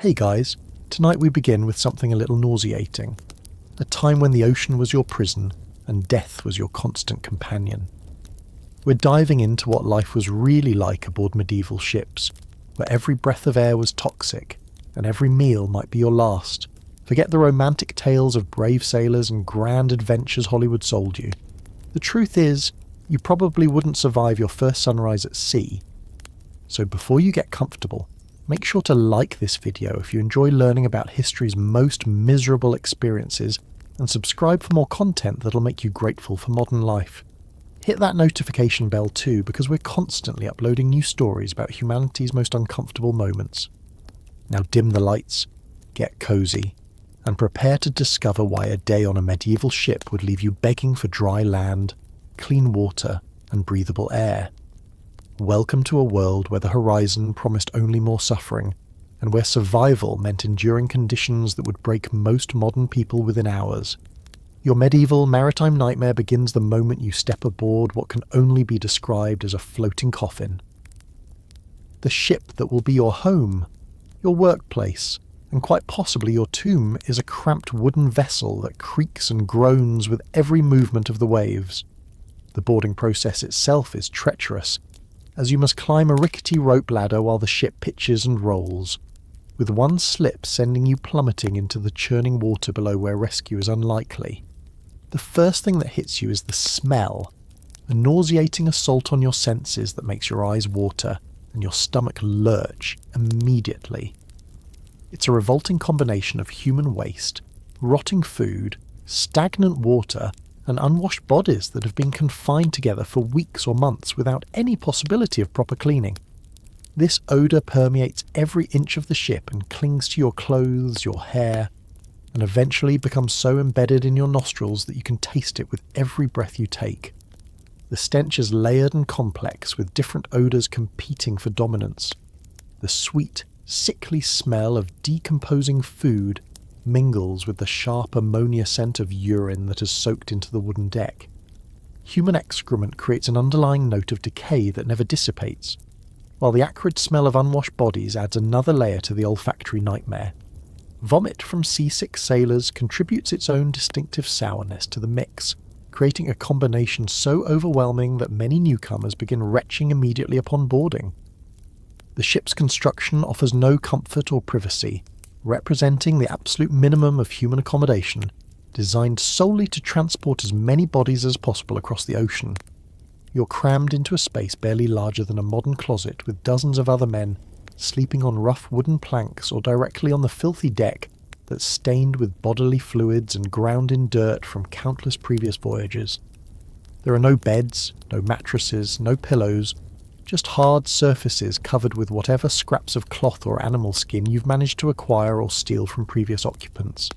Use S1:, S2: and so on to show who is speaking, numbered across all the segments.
S1: Hey guys, tonight we begin with something a little nauseating. A time when the ocean was your prison and death was your constant companion. We're diving into what life was really like aboard medieval ships, where every breath of air was toxic and every meal might be your last. Forget the romantic tales of brave sailors and grand adventures Hollywood sold you. The truth is, you probably wouldn't survive your first sunrise at sea. So before you get comfortable, make sure to like this video if you enjoy learning about history's most miserable experiences, and subscribe for more content that'll make you grateful for modern life. Hit that notification bell too, because we're constantly uploading new stories about humanity's most uncomfortable moments. Now dim the lights, get cozy, and prepare to discover why a day on a medieval ship would leave you begging for dry land, clean water, and breathable air. Welcome to a world where the horizon promised only more suffering, and where survival meant enduring conditions that would break most modern people within hours. Your medieval maritime nightmare begins the moment you step aboard what can only be described as a floating coffin. The ship that will be your home, your workplace, and quite possibly your tomb is a cramped wooden vessel that creaks and groans with every movement of the waves. The boarding process itself is treacherous, as you must climb a rickety rope ladder while the ship pitches and rolls, with one slip sending you plummeting into the churning water below where rescue is unlikely. The first thing that hits you is the smell, a nauseating assault on your senses that makes your eyes water and your stomach lurch immediately. It's a revolting combination of human waste, rotting food, stagnant water, and unwashed bodies that have been confined together for weeks or months without any possibility of proper cleaning. This odour permeates every inch of the ship and clings to your clothes, your hair, and eventually becomes so embedded in your nostrils that you can taste it with every breath you take. The stench is layered and complex, with different odours competing for dominance. The sweet, sickly smell of decomposing food mingles with the sharp ammonia scent of urine that has soaked into the wooden deck. Human excrement creates an underlying note of decay that never dissipates, while the acrid smell of unwashed bodies adds another layer to the olfactory nightmare. Vomit from seasick sailors contributes its own distinctive sourness to the mix, creating a combination so overwhelming that many newcomers begin retching immediately upon boarding. The ship's construction offers no comfort or privacy, representing the absolute minimum of human accommodation, designed solely to transport as many bodies as possible across the ocean. You're crammed into a space barely larger than a modern closet, with dozens of other men sleeping on rough wooden planks or directly on the filthy deck that's stained with bodily fluids and ground in dirt from countless previous voyages. There are no beds, no mattresses, no pillows, just hard surfaces covered with whatever scraps of cloth or animal skin you've managed to acquire or steal from previous occupants.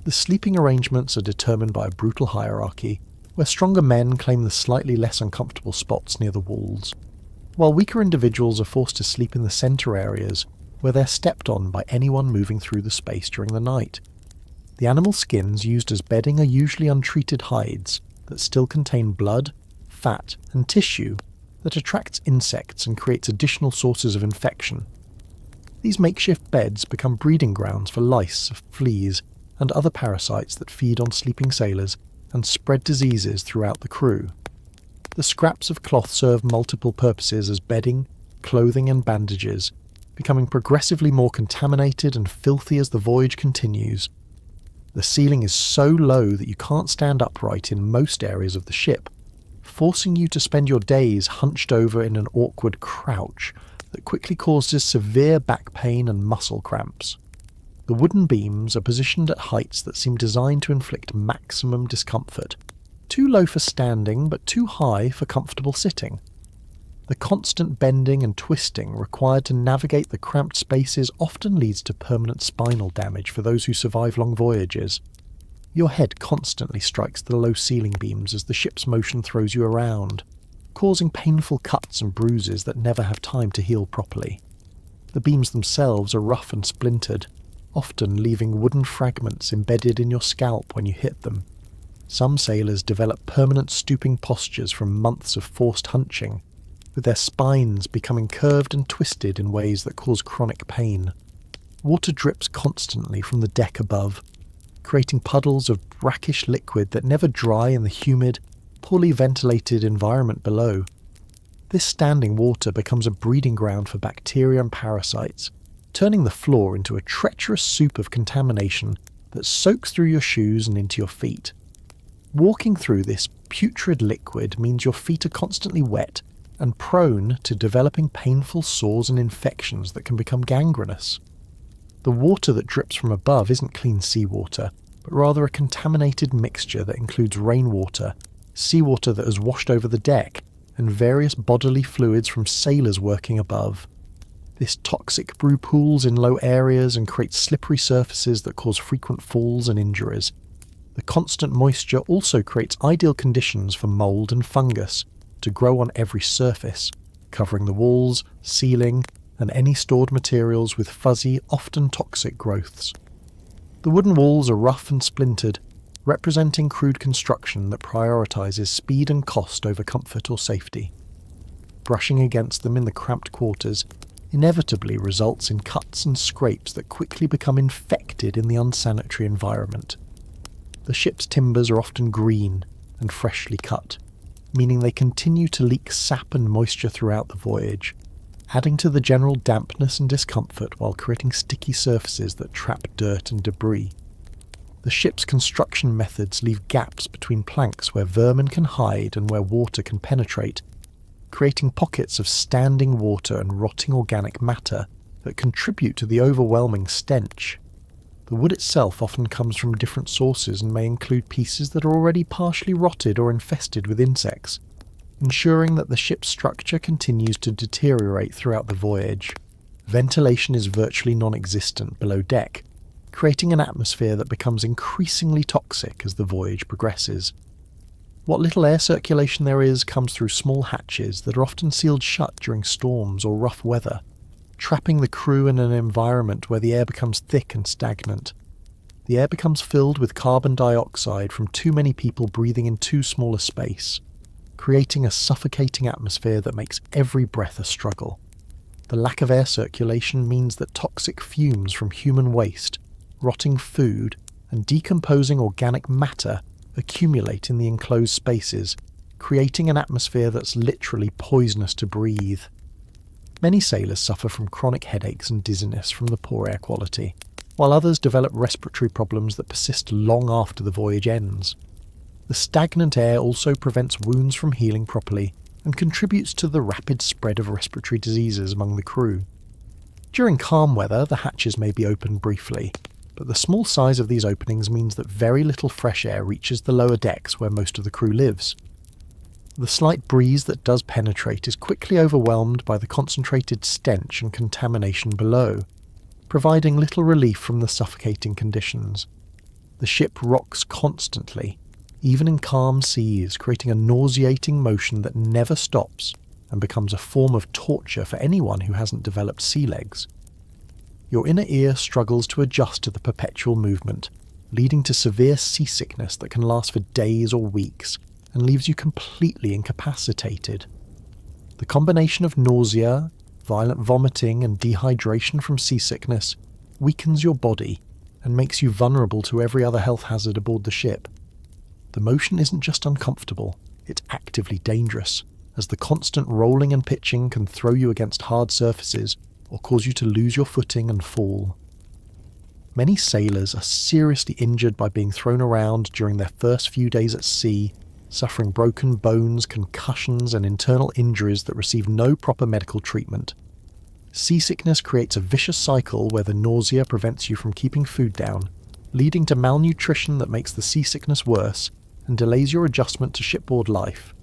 S1: The sleeping arrangements are determined by a brutal hierarchy, where stronger men claim the slightly less uncomfortable spots near the walls, while weaker individuals are forced to sleep in the centre areas, where they're stepped on by anyone moving through the space during the night. The animal skins used as bedding are usually untreated hides that still contain blood, fat, and tissue that attracts insects and creates additional sources of infection. These makeshift beds become breeding grounds for lice, fleas, and other parasites that feed on sleeping sailors and spread diseases throughout the crew. The scraps of cloth serve multiple purposes as bedding, clothing, and bandages, becoming progressively more contaminated and filthy as the voyage continues. The ceiling is so low that you can't stand upright in most areas of the ship, forcing you to spend your days hunched over in an awkward crouch that quickly causes severe back pain and muscle cramps. The wooden beams are positioned at heights that seem designed to inflict maximum discomfort, too low for standing but too high for comfortable sitting. The constant bending and twisting required to navigate the cramped spaces often leads to permanent spinal damage for those who survive long voyages. Your head constantly strikes the low ceiling beams as the ship's motion throws you around, causing painful cuts and bruises that never have time to heal properly. The beams themselves are rough and splintered, often leaving wooden fragments embedded in your scalp when you hit them. Some sailors develop permanent stooping postures from months of forced hunching, with their spines becoming curved and twisted in ways that cause chronic pain. Water drips constantly from the deck above, creating puddles of brackish liquid that never dry in the humid, poorly ventilated environment below. This standing water becomes a breeding ground for bacteria and parasites, turning the floor into a treacherous soup of contamination that soaks through your shoes and into your feet. Walking through this putrid liquid means your feet are constantly wet and prone to developing painful sores and infections that can become gangrenous. The water that drips from above isn't clean seawater, but rather a contaminated mixture that includes rainwater, seawater that has washed over the deck, and various bodily fluids from sailors working above. This toxic brew pools in low areas and creates slippery surfaces that cause frequent falls and injuries. The constant moisture also creates ideal conditions for mould and fungus to grow on every surface, covering the walls, ceiling, and any stored materials with fuzzy, often toxic growths. The wooden walls are rough and splintered, representing crude construction that prioritises speed and cost over comfort or safety. Brushing against them in the cramped quarters inevitably results in cuts and scrapes that quickly become infected in the unsanitary environment. The ship's timbers are often green and freshly cut, meaning they continue to leak sap and moisture throughout the voyage, adding to the general dampness and discomfort while creating sticky surfaces that trap dirt and debris. The ship's construction methods leave gaps between planks where vermin can hide and where water can penetrate, creating pockets of standing water and rotting organic matter that contribute to the overwhelming stench. The wood itself often comes from different sources and may include pieces that are already partially rotted or infested with insects, ensuring that the ship's structure continues to deteriorate throughout the voyage. Ventilation is virtually non-existent below deck, creating an atmosphere that becomes increasingly toxic as the voyage progresses. What little air circulation there is comes through small hatches that are often sealed shut during storms or rough weather, trapping the crew in an environment where the air becomes thick and stagnant. The air becomes filled with carbon dioxide from too many people breathing in too small a space, creating a suffocating atmosphere that makes every breath a struggle. The lack of air circulation means that toxic fumes from human waste, rotting food, and decomposing organic matter accumulate in the enclosed spaces, creating an atmosphere that's literally poisonous to breathe. Many sailors suffer from chronic headaches and dizziness from the poor air quality, while others develop respiratory problems that persist long after the voyage ends. The stagnant air also prevents wounds from healing properly and contributes to the rapid spread of respiratory diseases among the crew. During calm weather, the hatches may be opened briefly, but the small size of these openings means that very little fresh air reaches the lower decks where most of the crew lives. The slight breeze that does penetrate is quickly overwhelmed by the concentrated stench and contamination below, providing little relief from the suffocating conditions. The ship rocks constantly, even in calm seas, creating a nauseating motion that never stops and becomes a form of torture for anyone who hasn't developed sea legs. Your inner ear struggles to adjust to the perpetual movement, leading to severe seasickness that can last for days or weeks and leaves you completely incapacitated. The combination of nausea, violent vomiting, and dehydration from seasickness weakens your body and makes you vulnerable to every other health hazard aboard the ship. The motion isn't just uncomfortable, it's actively dangerous, as the constant rolling and pitching can throw you against hard surfaces or cause you to lose your footing and fall. Many sailors are seriously injured by being thrown around during their first few days at sea, suffering broken bones, concussions, and internal injuries that receive no proper medical treatment. Seasickness creates a vicious cycle where the nausea prevents you from keeping food down, leading to malnutrition that makes the seasickness worse and delays your adjustment to shipboard life.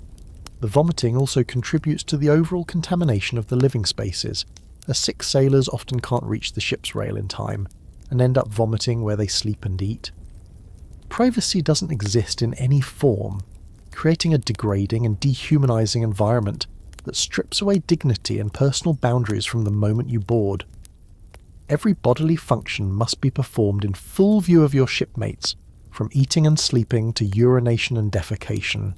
S1: The vomiting also contributes to the overall contamination of the living spaces, as sick sailors often can't reach the ship's rail in time and end up vomiting where they sleep and eat. Privacy doesn't exist in any form, creating a degrading and dehumanizing environment that strips away dignity and personal boundaries from the moment you board. Every bodily function must be performed in full view of your shipmates, from eating and sleeping to urination and defecation.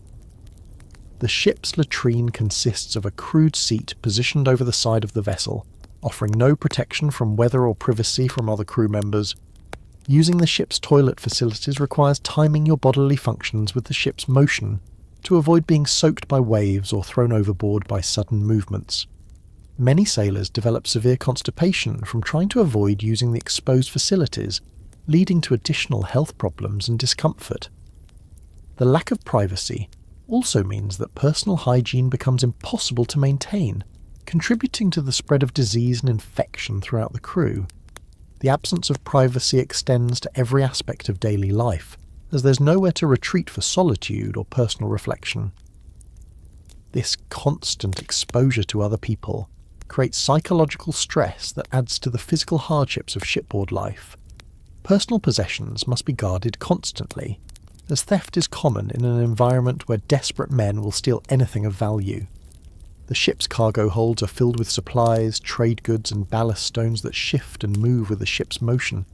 S1: The ship's latrine consists of a crude seat positioned over the side of the vessel, offering no protection from weather or privacy from other crew members. Using the ship's toilet facilities requires timing your bodily functions with the ship's motion to avoid being soaked by waves or thrown overboard by sudden movements. Many sailors develop severe constipation from trying to avoid using the exposed facilities, leading to additional health problems and discomfort. The lack of privacy also means that personal hygiene becomes impossible to maintain, contributing to the spread of disease and infection throughout the crew. The absence of privacy extends to every aspect of daily life, as there's nowhere to retreat for solitude or personal reflection. This constant exposure to other people creates psychological stress that adds to the physical hardships of shipboard life. Personal possessions must be guarded constantly, as theft is common in an environment where desperate men will steal anything of value. The ship's cargo holds are filled with supplies, trade goods and ballast stones that shift and move with the ship's motion,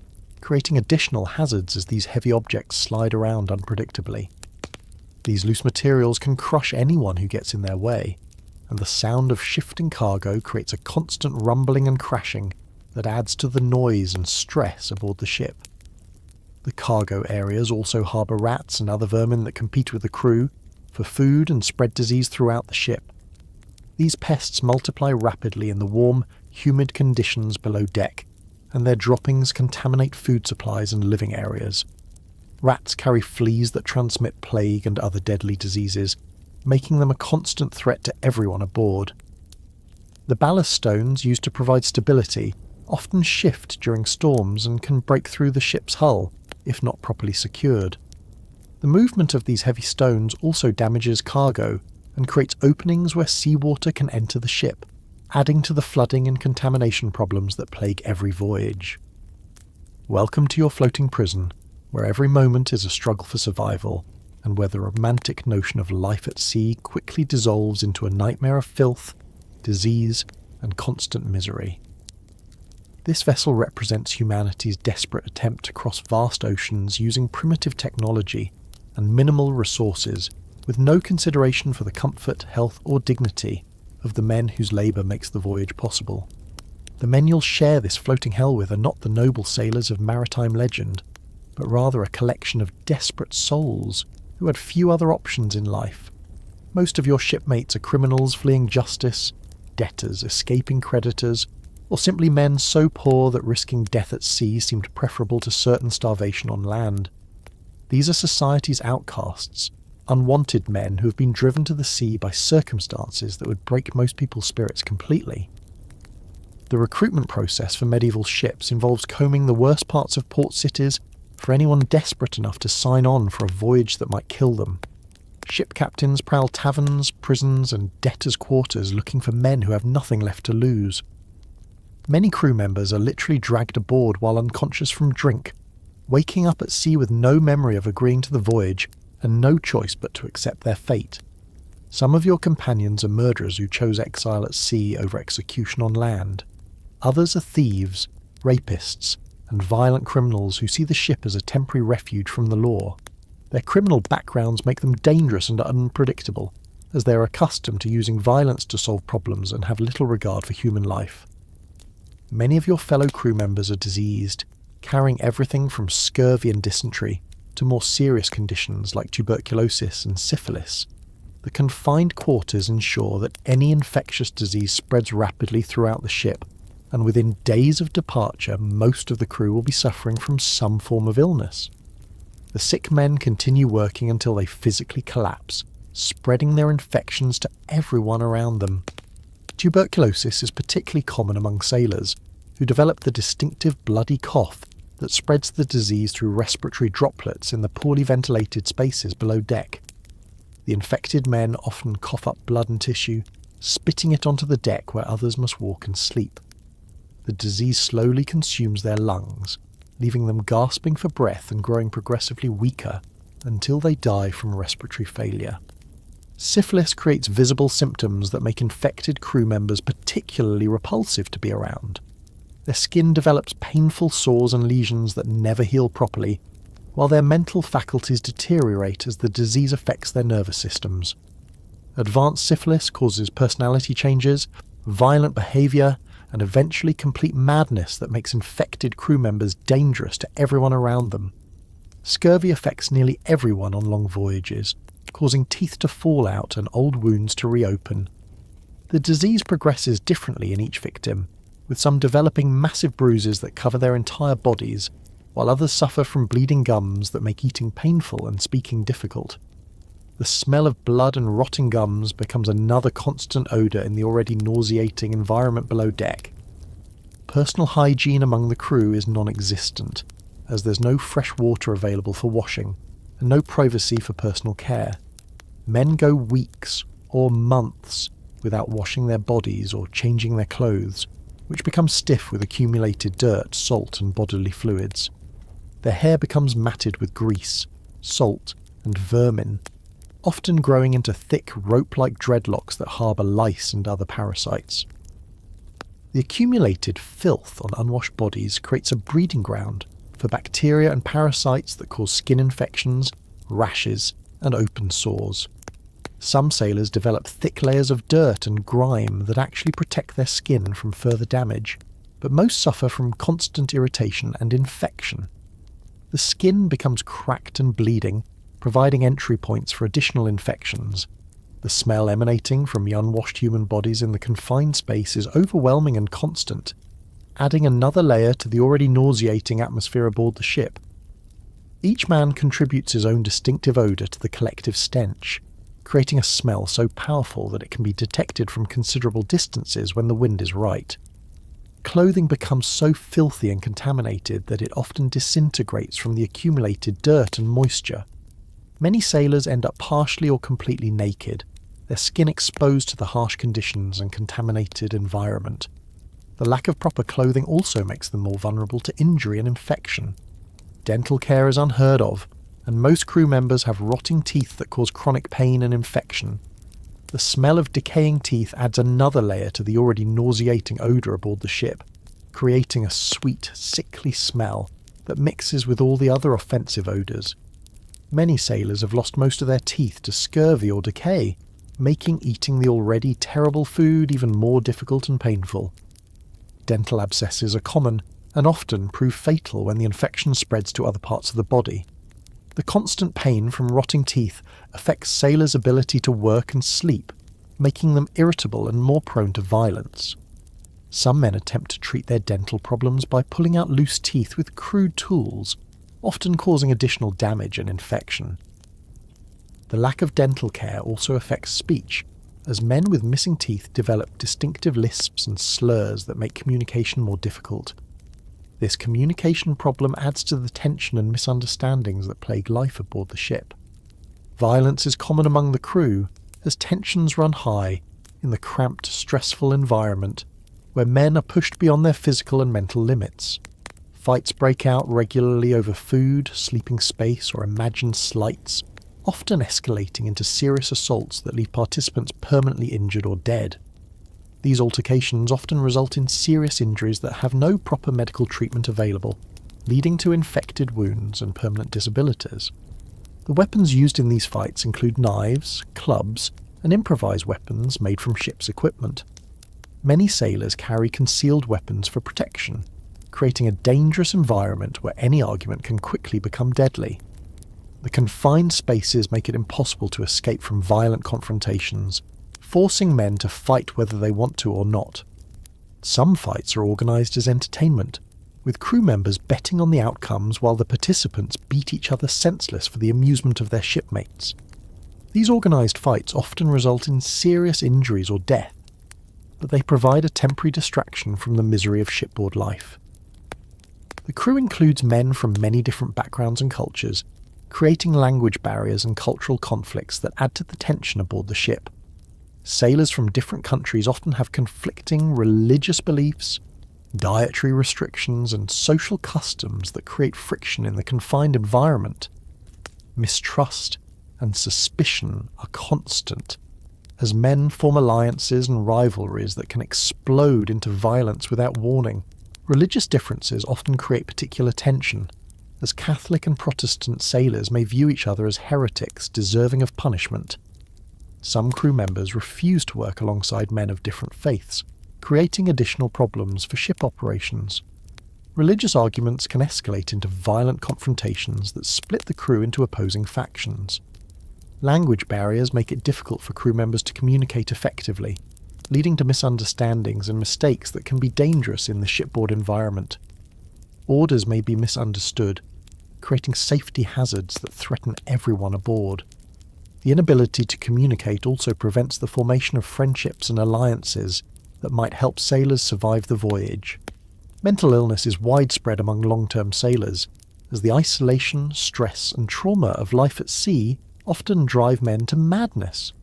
S1: creating additional hazards as these heavy objects slide around unpredictably. These loose materials can crush anyone who gets in their way, and the sound of shifting cargo creates a constant rumbling and crashing that adds to the noise and stress aboard the ship. The cargo areas also harbour rats and other vermin that compete with the crew for food and spread disease throughout the ship. These pests multiply rapidly in the warm, humid conditions below deck, and their droppings contaminate food supplies and living areas. Rats carry fleas that transmit plague and other deadly diseases, making them a constant threat to everyone aboard. The ballast stones used to provide stability often shift during storms and can break through the ship's hull, if not properly secured. The movement of these heavy stones also damages cargo and creates openings where seawater can enter the ship, adding to the flooding and contamination problems that plague every voyage. Welcome to your floating prison, where every moment is a struggle for survival, and where the romantic notion of life at sea quickly dissolves into a nightmare of filth, disease, and constant misery. This vessel represents humanity's desperate attempt to cross vast oceans using primitive technology and minimal resources, with no consideration for the comfort, health, or dignity of the men whose labour makes the voyage possible. The men you'll share this floating hell with are not the noble sailors of maritime legend, but rather a collection of desperate souls who had few other options in life. Most of your shipmates are criminals fleeing justice, debtors escaping creditors, or simply men so poor that risking death at sea seemed preferable to certain starvation on land. These are society's outcasts, unwanted men who have been driven to the sea by circumstances that would break most people's spirits completely. The recruitment process for medieval ships involves combing the worst parts of port cities for anyone desperate enough to sign on for a voyage that might kill them. Ship captains prowl taverns, prisons, and debtors' quarters looking for men who have nothing left to lose. Many crew members are literally dragged aboard while unconscious from drink, waking up at sea with no memory of agreeing to the voyage and no choice but to accept their fate. Some of your companions are murderers who chose exile at sea over execution on land. Others are thieves, rapists, and violent criminals who see the ship as a temporary refuge from the law. Their criminal backgrounds make them dangerous and unpredictable, as they are accustomed to using violence to solve problems and have little regard for human life. Many of your fellow crew members are diseased, carrying everything from scurvy and dysentery to more serious conditions like tuberculosis and syphilis. The confined quarters ensure that any infectious disease spreads rapidly throughout the ship, and within days of departure most of the crew will be suffering from some form of illness. The sick men continue working until they physically collapse, spreading their infections to everyone around them. Tuberculosis is particularly common among sailors, who develop the distinctive bloody cough that spreads the disease through respiratory droplets in the poorly ventilated spaces below deck. The infected men often cough up blood and tissue, spitting it onto the deck where others must walk and sleep. The disease slowly consumes their lungs, leaving them gasping for breath and growing progressively weaker until they die from respiratory failure. Syphilis creates visible symptoms that make infected crew members particularly repulsive to be around. Their skin develops painful sores and lesions that never heal properly, while their mental faculties deteriorate as the disease affects their nervous systems. Advanced syphilis causes personality changes, violent behaviour, and eventually complete madness that makes infected crew members dangerous to everyone around them. Scurvy affects nearly everyone on long voyages, causing teeth to fall out and old wounds to reopen. The disease progresses differently in each victim, with some developing massive bruises that cover their entire bodies, while others suffer from bleeding gums that make eating painful and speaking difficult. The smell of blood and rotting gums becomes another constant odour in the already nauseating environment below deck. Personal hygiene among the crew is non-existent, as there's no fresh water available for washing, and no privacy for personal care. Men go weeks or months without washing their bodies or changing their clothes, which become stiff with accumulated dirt, salt and bodily fluids. Their hair becomes matted with grease, salt and vermin, often growing into thick rope-like dreadlocks that harbour lice and other parasites. The accumulated filth on unwashed bodies creates a breeding ground for bacteria and parasites that cause skin infections, rashes and open sores. Some sailors develop thick layers of dirt and grime that actually protect their skin from further damage, but most suffer from constant irritation and infection. The skin becomes cracked and bleeding, providing entry points for additional infections. The smell emanating from the unwashed human bodies in the confined space is overwhelming and constant, adding another layer to the already nauseating atmosphere aboard the ship. Each man contributes his own distinctive odour to the collective stench, creating a smell so powerful that it can be detected from considerable distances when the wind is right. Clothing becomes so filthy and contaminated that it often disintegrates from the accumulated dirt and moisture. Many sailors end up partially or completely naked, their skin exposed to the harsh conditions and contaminated environment. The lack of proper clothing also makes them more vulnerable to injury and infection. Dental care is unheard of, and most crew members have rotting teeth that cause chronic pain and infection. The smell of decaying teeth adds another layer to the already nauseating odour aboard the ship, creating a sweet, sickly smell that mixes with all the other offensive odours. Many sailors have lost most of their teeth to scurvy or decay, making eating the already terrible food even more difficult and painful. Dental abscesses are common and often prove fatal when the infection spreads to other parts of the body. The constant pain from rotting teeth affects sailors' ability to work and sleep, making them irritable and more prone to violence. Some men attempt to treat their dental problems by pulling out loose teeth with crude tools, often causing additional damage and infection. The lack of dental care also affects speech, as men with missing teeth develop distinctive lisps and slurs that make communication more difficult. This communication problem adds to the tension and misunderstandings that plague life aboard the ship. Violence is common among the crew, as tensions run high in the cramped, stressful environment where men are pushed beyond their physical and mental limits. Fights break out regularly over food, sleeping space, or imagined slights, often escalating into serious assaults that leave participants permanently injured or dead. These altercations often result in serious injuries that have no proper medical treatment available, leading to infected wounds and permanent disabilities. The weapons used in these fights include knives, clubs, and improvised weapons made from ship's equipment. Many sailors carry concealed weapons for protection, creating a dangerous environment where any argument can quickly become deadly. The confined spaces make it impossible to escape from violent confrontations, forcing men to fight whether they want to or not. Some fights are organised as entertainment, with crew members betting on the outcomes while the participants beat each other senseless for the amusement of their shipmates. These organised fights often result in serious injuries or death, but they provide a temporary distraction from the misery of shipboard life. The crew includes men from many different backgrounds and cultures, creating language barriers and cultural conflicts that add to the tension aboard the ship. Sailors from different countries often have conflicting religious beliefs, dietary restrictions, and social customs that create friction in the confined environment. Mistrust and suspicion are constant, as men form alliances and rivalries that can explode into violence without warning. Religious differences often create particular tension, as Catholic and Protestant sailors may view each other as heretics deserving of punishment. Some crew members refuse to work alongside men of different faiths, creating additional problems for ship operations. Religious arguments can escalate into violent confrontations that split the crew into opposing factions. Language barriers make it difficult for crew members to communicate effectively, leading to misunderstandings and mistakes that can be dangerous in the shipboard environment. Orders may be misunderstood, creating safety hazards that threaten everyone aboard. The inability to communicate also prevents the formation of friendships and alliances that might help sailors survive the voyage. Mental illness is widespread among long-term sailors, as the isolation, stress, and trauma of life at sea often drive men to madness.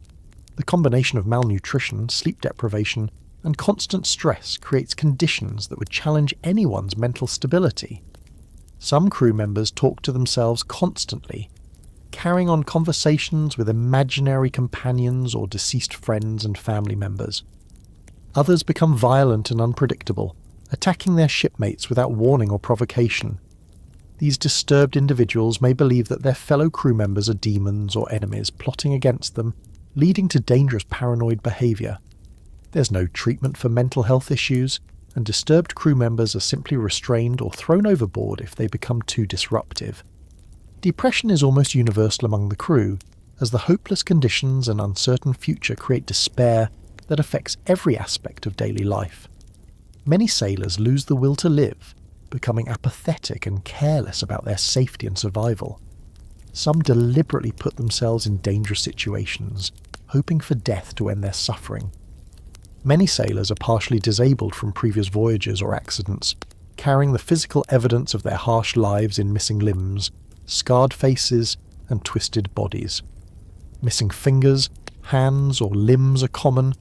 S1: The combination of malnutrition, sleep deprivation, and constant stress creates conditions that would challenge anyone's mental stability. Some crew members talk to themselves constantly, carrying on conversations with imaginary companions or deceased friends and family members. Others become violent and unpredictable, attacking their shipmates without warning or provocation. These disturbed individuals may believe that their fellow crew members are demons or enemies plotting against them, leading to dangerous paranoid behaviour. There's no treatment for mental health issues, and disturbed crew members are simply restrained or thrown overboard if they become too disruptive. Depression is almost universal among the crew, as the hopeless conditions and uncertain future create despair that affects every aspect of daily life. Many sailors lose the will to live, becoming apathetic and careless about their safety and survival. Some deliberately put themselves in dangerous situations, hoping for death to end their suffering. Many sailors are partially disabled from previous voyages or accidents, carrying the physical evidence of their harsh lives in missing limbs, scarred faces, and twisted bodies. Missing fingers, hands, or limbs are common,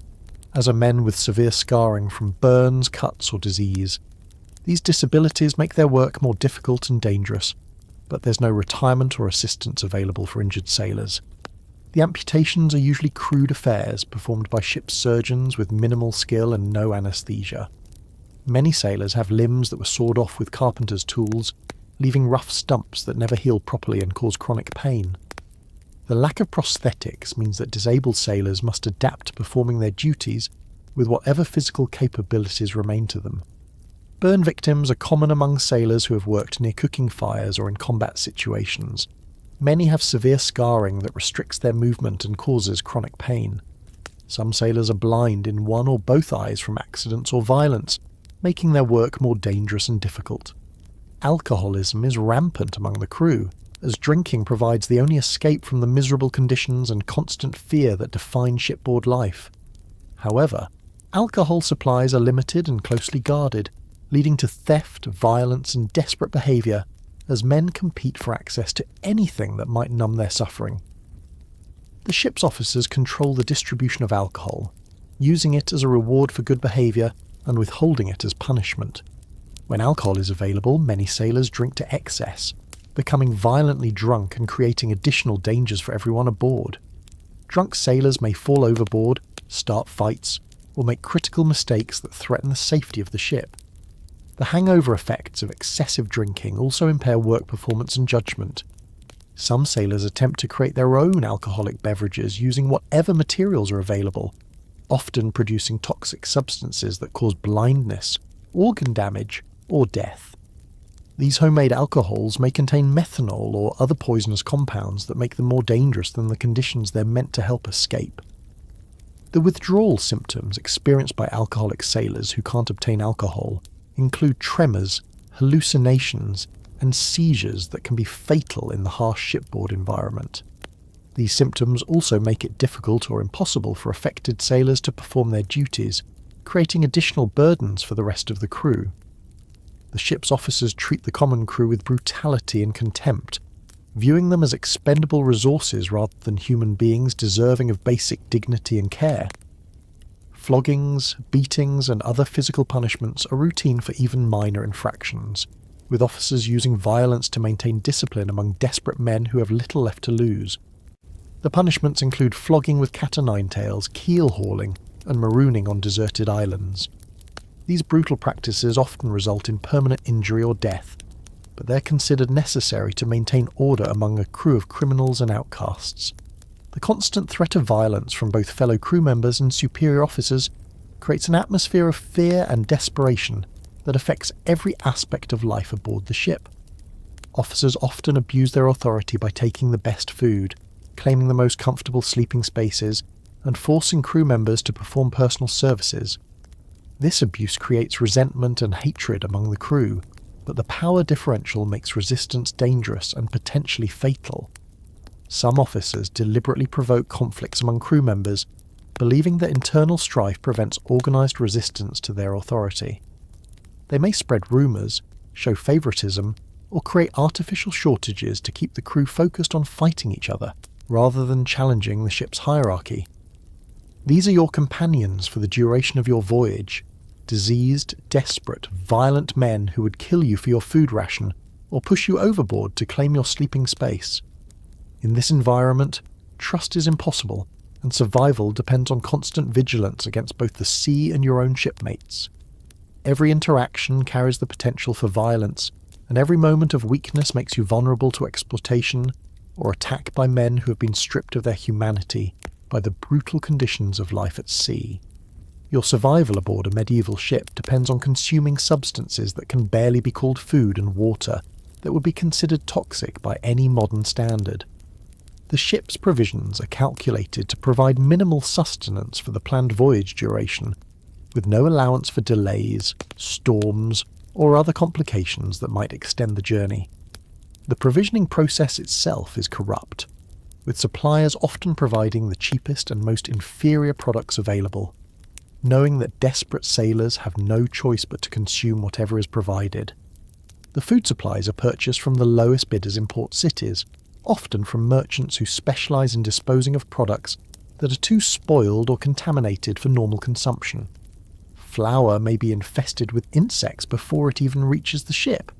S1: as are men with severe scarring from burns, cuts, or disease. These disabilities make their work more difficult and dangerous, but there's no retirement or assistance available for injured sailors. The amputations are usually crude affairs performed by ship surgeons with minimal skill and no anaesthesia. Many sailors have limbs that were sawed off with carpenter's tools, leaving rough stumps that never heal properly and cause chronic pain. The lack of prosthetics means that disabled sailors must adapt to performing their duties with whatever physical capabilities remain to them. Burn victims are common among sailors who have worked near cooking fires or in combat situations. Many have severe scarring that restricts their movement and causes chronic pain. Some sailors are blind in one or both eyes from accidents or violence, making their work more dangerous and difficult. Alcoholism is rampant among the crew, as drinking provides the only escape from the miserable conditions and constant fear that define shipboard life. However, alcohol supplies are limited and closely guarded, leading to theft, violence, and desperate behaviour as men compete for access to anything that might numb their suffering. The ship's officers control the distribution of alcohol, using it as a reward for good behaviour and withholding it as punishment. When alcohol is available, many sailors drink to excess, becoming violently drunk and creating additional dangers for everyone aboard. Drunk sailors may fall overboard, start fights, or make critical mistakes that threaten the safety of the ship. The hangover effects of excessive drinking also impair work performance and judgment. Some sailors attempt to create their own alcoholic beverages using whatever materials are available, often producing toxic substances that cause blindness, organ damage, or death. These homemade alcohols may contain methanol or other poisonous compounds that make them more dangerous than the conditions they're meant to help escape. The withdrawal symptoms experienced by alcoholic sailors who can't obtain alcohol include tremors, hallucinations, and seizures that can be fatal in the harsh shipboard environment. These symptoms also make it difficult or impossible for affected sailors to perform their duties, creating additional burdens for the rest of the crew. The ship's officers treat the common crew with brutality and contempt, viewing them as expendable resources rather than human beings deserving of basic dignity and care. Floggings, beatings, and other physical punishments are routine for even minor infractions, with officers using violence to maintain discipline among desperate men who have little left to lose. The punishments include flogging with cat-o'-nine-tails, keel hauling, and marooning on deserted islands. These brutal practices often result in permanent injury or death, but they're considered necessary to maintain order among a crew of criminals and outcasts. The constant threat of violence from both fellow crew members and superior officers creates an atmosphere of fear and desperation that affects every aspect of life aboard the ship. Officers often abuse their authority by taking the best food, claiming the most comfortable sleeping spaces, and forcing crew members to perform personal services. This abuse creates resentment and hatred among the crew, but the power differential makes resistance dangerous and potentially fatal. Some officers deliberately provoke conflicts among crew members, believing that internal strife prevents organised resistance to their authority. They may spread rumours, show favouritism, or create artificial shortages to keep the crew focused on fighting each other, rather than challenging the ship's hierarchy. These are your companions for the duration of your voyage, diseased, desperate, violent men who would kill you for your food ration or push you overboard to claim your sleeping space. In this environment, trust is impossible, and survival depends on constant vigilance against both the sea and your own shipmates. Every interaction carries the potential for violence, and every moment of weakness makes you vulnerable to exploitation or attack by men who have been stripped of their humanity by the brutal conditions of life at sea. Your survival aboard a medieval ship depends on consuming substances that can barely be called food and water, that would be considered toxic by any modern standard. The ship's provisions are calculated to provide minimal sustenance for the planned voyage duration, with no allowance for delays, storms, or other complications that might extend the journey. The provisioning process itself is corrupt, with suppliers often providing the cheapest and most inferior products available, knowing that desperate sailors have no choice but to consume whatever is provided. The food supplies are purchased from the lowest bidders in port cities, often from merchants who specialise in disposing of products that are too spoiled or contaminated for normal consumption. Flour may be infested with insects before it even reaches the ship,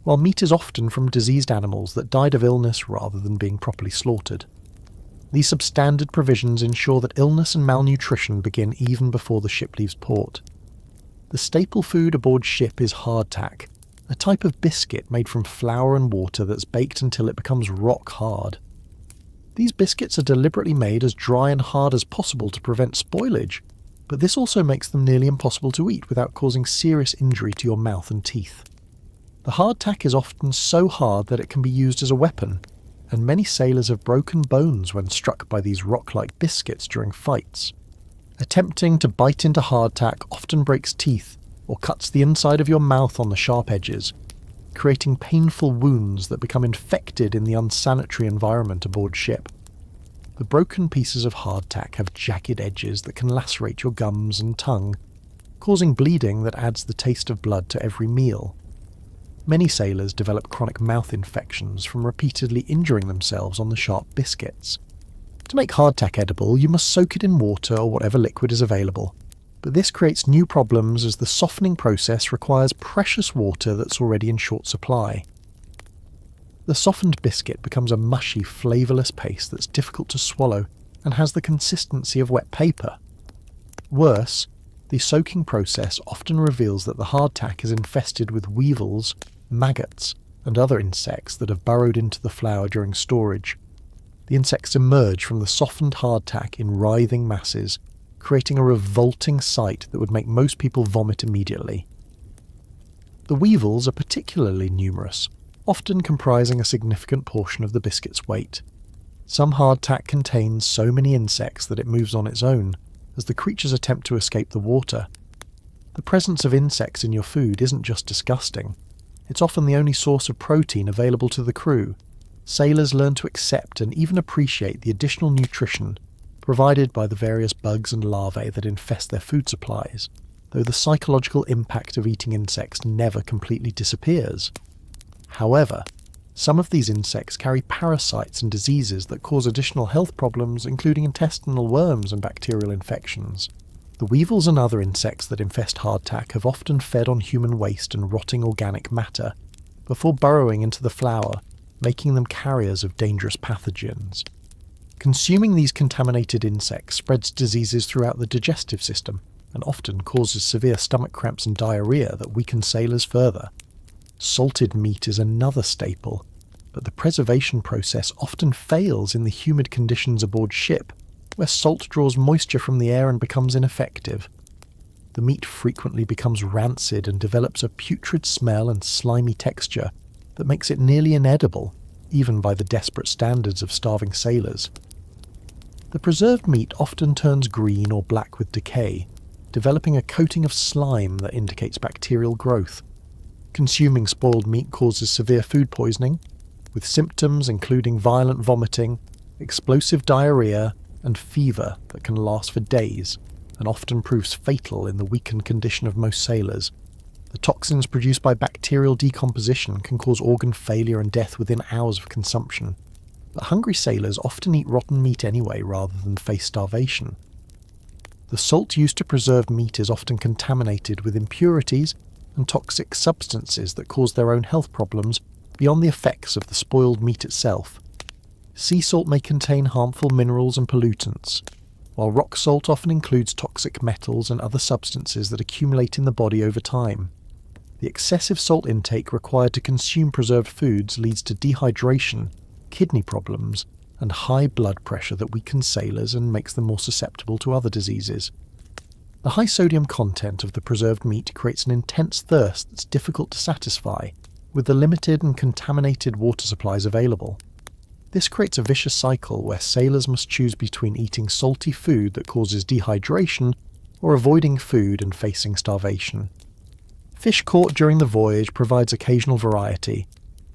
S1: while meat is often from diseased animals that died of illness rather than being properly slaughtered. These substandard provisions ensure that illness and malnutrition begin even before the ship leaves port. The staple food aboard ship is hardtack, a type of biscuit made from flour and water that's baked until it becomes rock hard. These biscuits are deliberately made as dry and hard as possible to prevent spoilage, but this also makes them nearly impossible to eat without causing serious injury to your mouth and teeth. The hardtack is often so hard that it can be used as a weapon, and many sailors have broken bones when struck by these rock-like biscuits during fights. Attempting to bite into hardtack often breaks teeth or cuts the inside of your mouth on the sharp edges, creating painful wounds that become infected in the unsanitary environment aboard ship. The broken pieces of hardtack have jagged edges that can lacerate your gums and tongue, causing bleeding that adds the taste of blood to every meal. Many sailors develop chronic mouth infections from repeatedly injuring themselves on the sharp biscuits. To make hardtack edible, you must soak it in water or whatever liquid is available, but this creates new problems as the softening process requires precious water that's already in short supply. The softened biscuit becomes a mushy, flavourless paste that's difficult to swallow and has the consistency of wet paper. Worse, the soaking process often reveals that the hardtack is infested with weevils, maggots, and other insects that have burrowed into the flour during storage. The insects emerge from the softened hardtack in writhing masses, creating a revolting sight that would make most people vomit immediately. The weevils are particularly numerous, often comprising a significant portion of the biscuit's weight. Some hardtack contains so many insects that it moves on its own, as the creatures attempt to escape the water. The presence of insects in your food isn't just disgusting, it's often the only source of protein available to the crew. Sailors learn to accept and even appreciate the additional nutrition provided by the various bugs and larvae that infest their food supplies, though the psychological impact of eating insects never completely disappears. However, some of these insects carry parasites and diseases that cause additional health problems, including intestinal worms and bacterial infections. The weevils and other insects that infest hardtack have often fed on human waste and rotting organic matter, before burrowing into the flour, making them carriers of dangerous pathogens. Consuming these contaminated insects spreads diseases throughout the digestive system, and often causes severe stomach cramps and diarrhea that weaken sailors further. Salted meat is another staple, but the preservation process often fails in the humid conditions aboard ship, where salt draws moisture from the air and becomes ineffective. The meat frequently becomes rancid and develops a putrid smell and slimy texture that makes it nearly inedible, even by the desperate standards of starving sailors. The preserved meat often turns green or black with decay, developing a coating of slime that indicates bacterial growth. Consuming spoiled meat causes severe food poisoning, with symptoms including violent vomiting, explosive diarrhea, and fever that can last for days, and often proves fatal in the weakened condition of most sailors. The toxins produced by bacterial decomposition can cause organ failure and death within hours of consumption. But hungry sailors often eat rotten meat anyway rather than face starvation. The salt used to preserve meat is often contaminated with impurities and toxic substances that cause their own health problems beyond the effects of the spoiled meat itself. Sea salt may contain harmful minerals and pollutants, while rock salt often includes toxic metals and other substances that accumulate in the body over time. The excessive salt intake required to consume preserved foods leads to dehydration, kidney problems, and high blood pressure that weakens sailors and makes them more susceptible to other diseases. The high sodium content of the preserved meat creates an intense thirst that's difficult to satisfy, with the limited and contaminated water supplies available. This creates a vicious cycle where sailors must choose between eating salty food that causes dehydration or avoiding food and facing starvation. Fish caught during the voyage provides occasional variety,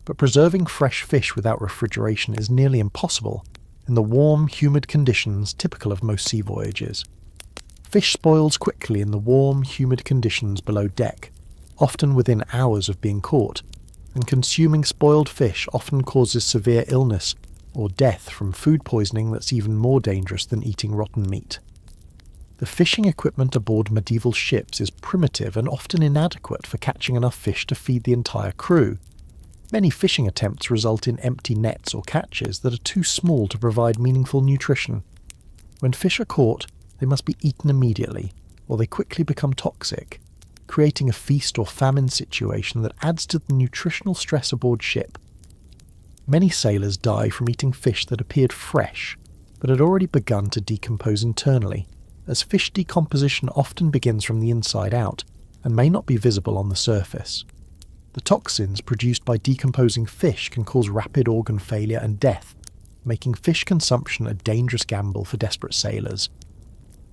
S1: but preserving fresh fish without refrigeration is nearly impossible in the warm, humid conditions typical of most sea voyages. Fish spoils quickly in the warm, humid conditions below deck, often within hours of being caught, and consuming spoiled fish often causes severe illness or death from food poisoning that's even more dangerous than eating rotten meat. The fishing equipment aboard medieval ships is primitive and often inadequate for catching enough fish to feed the entire crew. Many fishing attempts result in empty nets or catches that are too small to provide meaningful nutrition. When fish are caught, they must be eaten immediately, or they quickly become toxic, creating a feast or famine situation that adds to the nutritional stress aboard ship. Many sailors die from eating fish that appeared fresh, but had already begun to decompose internally, as fish decomposition often begins from the inside out and may not be visible on the surface. The toxins produced by decomposing fish can cause rapid organ failure and death, making fish consumption a dangerous gamble for desperate sailors.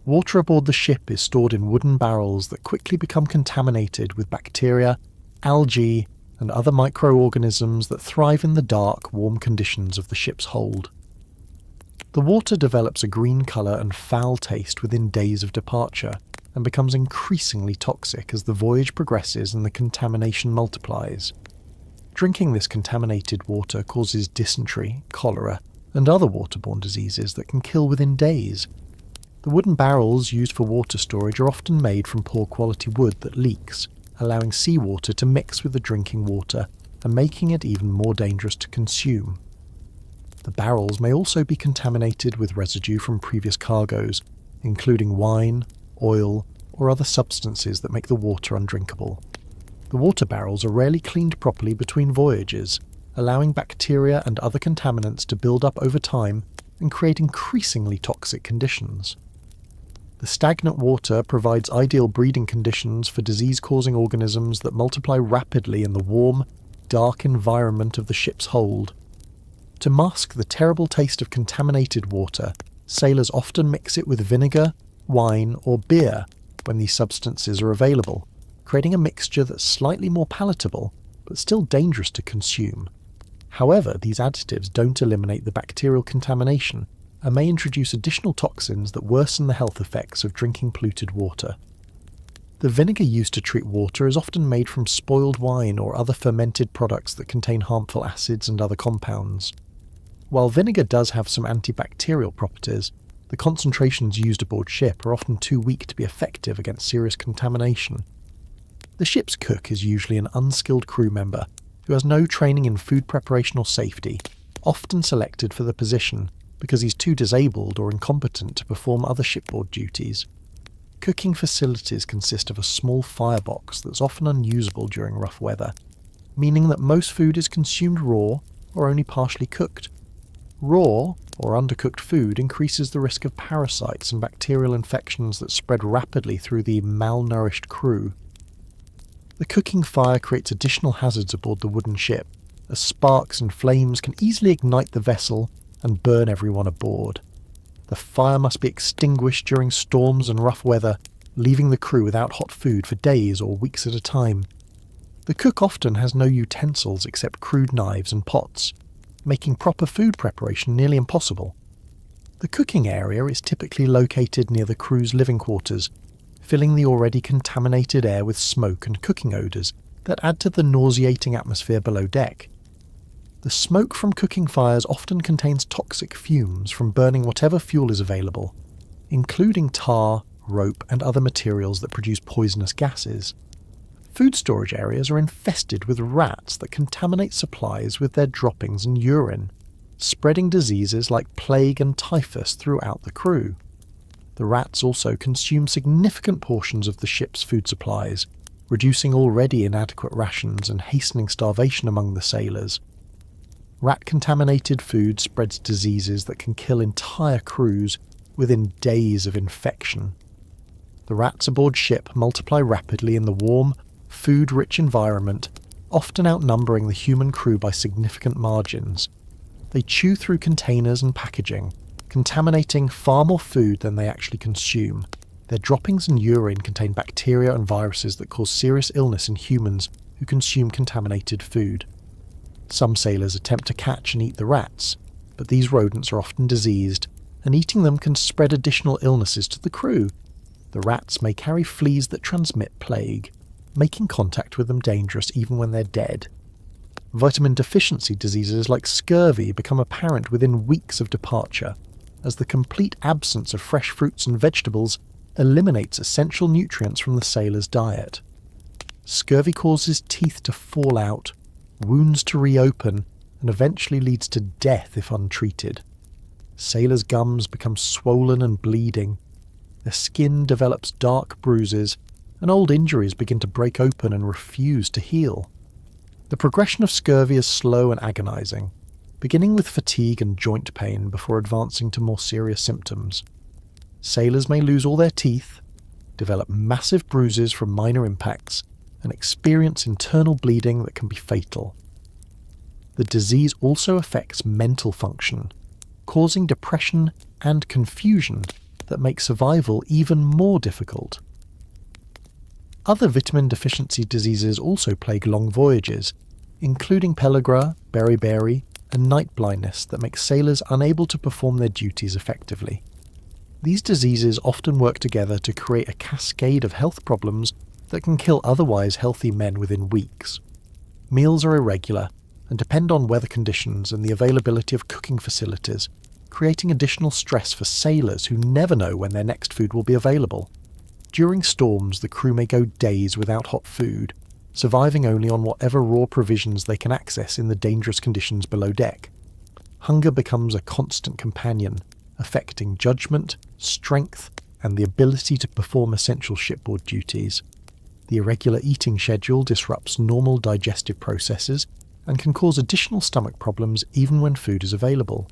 S1: Water aboard the ship is stored in wooden barrels that quickly become contaminated with bacteria, algae, and other microorganisms that thrive in the dark, warm conditions of the ship's hold. The water develops a green colour and foul taste within days of departure, and becomes increasingly toxic as the voyage progresses and the contamination multiplies. Drinking this contaminated water causes dysentery, cholera, and other waterborne diseases that can kill within days. The wooden barrels used for water storage are often made from poor quality wood that leaks, allowing seawater to mix with the drinking water and making it even more dangerous to consume. The barrels may also be contaminated with residue from previous cargoes, including wine, oil, or other substances that make the water undrinkable. The water barrels are rarely cleaned properly between voyages, allowing bacteria and other contaminants to build up over time and create increasingly toxic conditions. The stagnant water provides ideal breeding conditions for disease-causing organisms that multiply rapidly in the warm, dark environment of the ship's hold. To mask the terrible taste of contaminated water, sailors often mix it with vinegar, wine, or beer when these substances are available, creating a mixture that's slightly more palatable, but still dangerous to consume. However, these additives don't eliminate the bacterial contamination, and may introduce additional toxins that worsen the health effects of drinking polluted water. The vinegar used to treat water is often made from spoiled wine or other fermented products that contain harmful acids and other compounds. While vinegar does have some antibacterial properties, the concentrations used aboard ship are often too weak to be effective against serious contamination. The ship's cook is usually an unskilled crew member who has no training in food preparation or safety, often selected for the position because he's too disabled or incompetent to perform other shipboard duties. Cooking facilities consist of a small firebox that's often unusable during rough weather, meaning that most food is consumed raw or only partially cooked. Raw or undercooked food increases the risk of parasites and bacterial infections that spread rapidly through the malnourished crew. The cooking fire creates additional hazards aboard the wooden ship, as sparks and flames can easily ignite the vessel and burn everyone aboard. The fire must be extinguished during storms and rough weather, leaving the crew without hot food for days or weeks at a time. The cook often has no utensils except crude knives and pots, making proper food preparation nearly impossible. The cooking area is typically located near the crew's living quarters, filling the already contaminated air with smoke and cooking odours that add to the nauseating atmosphere below deck. The smoke from cooking fires often contains toxic fumes from burning whatever fuel is available, including tar, rope and other materials that produce poisonous gases. Food storage areas are infested with rats that contaminate supplies with their droppings and urine, spreading diseases like plague and typhus throughout the crew. The rats also consume significant portions of the ship's food supplies, reducing already inadequate rations and hastening starvation among the sailors. Rat-contaminated food spreads diseases that can kill entire crews within days of infection. The rats aboard ship multiply rapidly in the warm, food-rich environment, often outnumbering the human crew by significant margins. They chew through containers and packaging, contaminating far more food than they actually consume. Their droppings and urine contain bacteria and viruses that cause serious illness in humans who consume contaminated food. Some sailors attempt to catch and eat the rats, but these rodents are often diseased, and eating them can spread additional illnesses to the crew. The rats may carry fleas that transmit plague, making contact with them dangerous even when they're dead. Vitamin deficiency diseases like scurvy become apparent within weeks of departure, as the complete absence of fresh fruits and vegetables eliminates essential nutrients from the sailor's diet. Scurvy causes teeth to fall out, wounds to reopen, and eventually leads to death if untreated. Sailors' gums become swollen and bleeding. Their skin develops dark bruises, and old injuries begin to break open and refuse to heal. The progression of scurvy is slow and agonizing, beginning with fatigue and joint pain before advancing to more serious symptoms. Sailors may lose all their teeth, develop massive bruises from minor impacts, and experience internal bleeding that can be fatal. The disease also affects mental function, causing depression and confusion that make survival even more difficult. Other vitamin deficiency diseases also plague long voyages, including pellagra, beriberi, and night blindness that make sailors unable to perform their duties effectively. These diseases often work together to create a cascade of health problems that can kill otherwise healthy men within weeks. Meals are irregular and depend on weather conditions and the availability of cooking facilities, creating additional stress for sailors who never know when their next food will be available. During storms, the crew may go days without hot food, surviving only on whatever raw provisions they can access in the dangerous conditions below deck. Hunger becomes a constant companion, affecting judgment, strength, and the ability to perform essential shipboard duties. The irregular eating schedule disrupts normal digestive processes and can cause additional stomach problems even when food is available.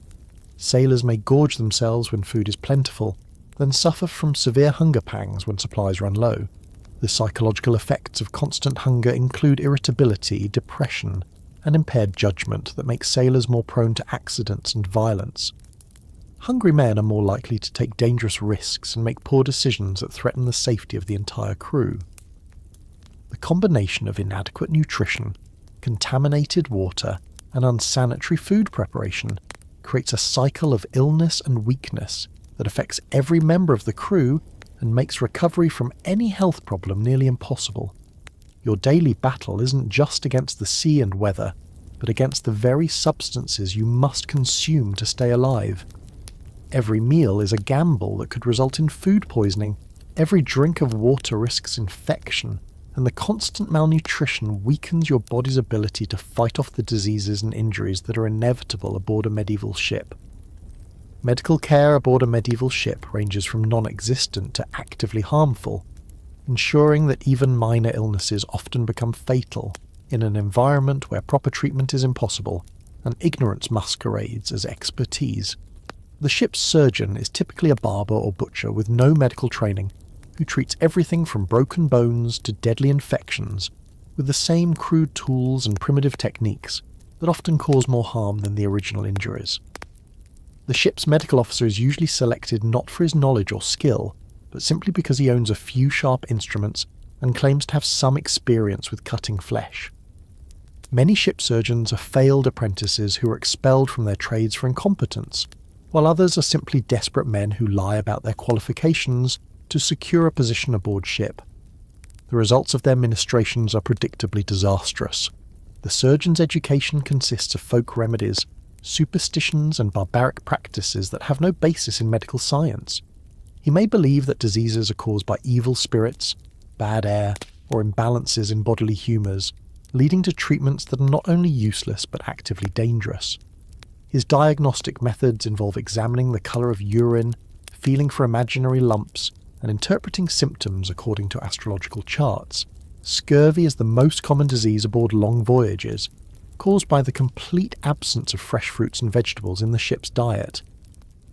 S1: Sailors may gorge themselves when food is plentiful, then suffer from severe hunger pangs when supplies run low. The psychological effects of constant hunger include irritability, depression, and impaired judgment that make sailors more prone to accidents and violence. Hungry men are more likely to take dangerous risks and make poor decisions that threaten the safety of the entire crew. The combination of inadequate nutrition, contaminated water, and unsanitary food preparation creates a cycle of illness and weakness that affects every member of the crew and makes recovery from any health problem nearly impossible. Your daily battle isn't just against the sea and weather, but against the very substances you must consume to stay alive. Every meal is a gamble that could result in food poisoning. Every drink of water risks infection, and the constant malnutrition weakens your body's ability to fight off the diseases and injuries that are inevitable aboard a medieval ship. Medical care aboard a medieval ship ranges from non-existent to actively harmful, ensuring that even minor illnesses often become fatal in an environment where proper treatment is impossible and ignorance masquerades as expertise. The ship's surgeon is typically a barber or butcher with no medical training, who treats everything from broken bones to deadly infections with the same crude tools and primitive techniques that often cause more harm than the original injuries. The ship's medical officer is usually selected not for his knowledge or skill, but simply because he owns a few sharp instruments and claims to have some experience with cutting flesh. Many ship surgeons are failed apprentices who are expelled from their trades for incompetence, while others are simply desperate men who lie about their qualifications to secure a position aboard ship. The results of their ministrations are predictably disastrous. The surgeon's education consists of folk remedies, superstitions and barbaric practices that have no basis in medical science. He may believe that diseases are caused by evil spirits, bad air, or imbalances in bodily humours, leading to treatments that are not only useless but actively dangerous. His diagnostic methods involve examining the colour of urine, feeling for imaginary lumps, and interpreting symptoms according to astrological charts. Scurvy is the most common disease aboard long voyages, caused by the complete absence of fresh fruits and vegetables in the ship's diet.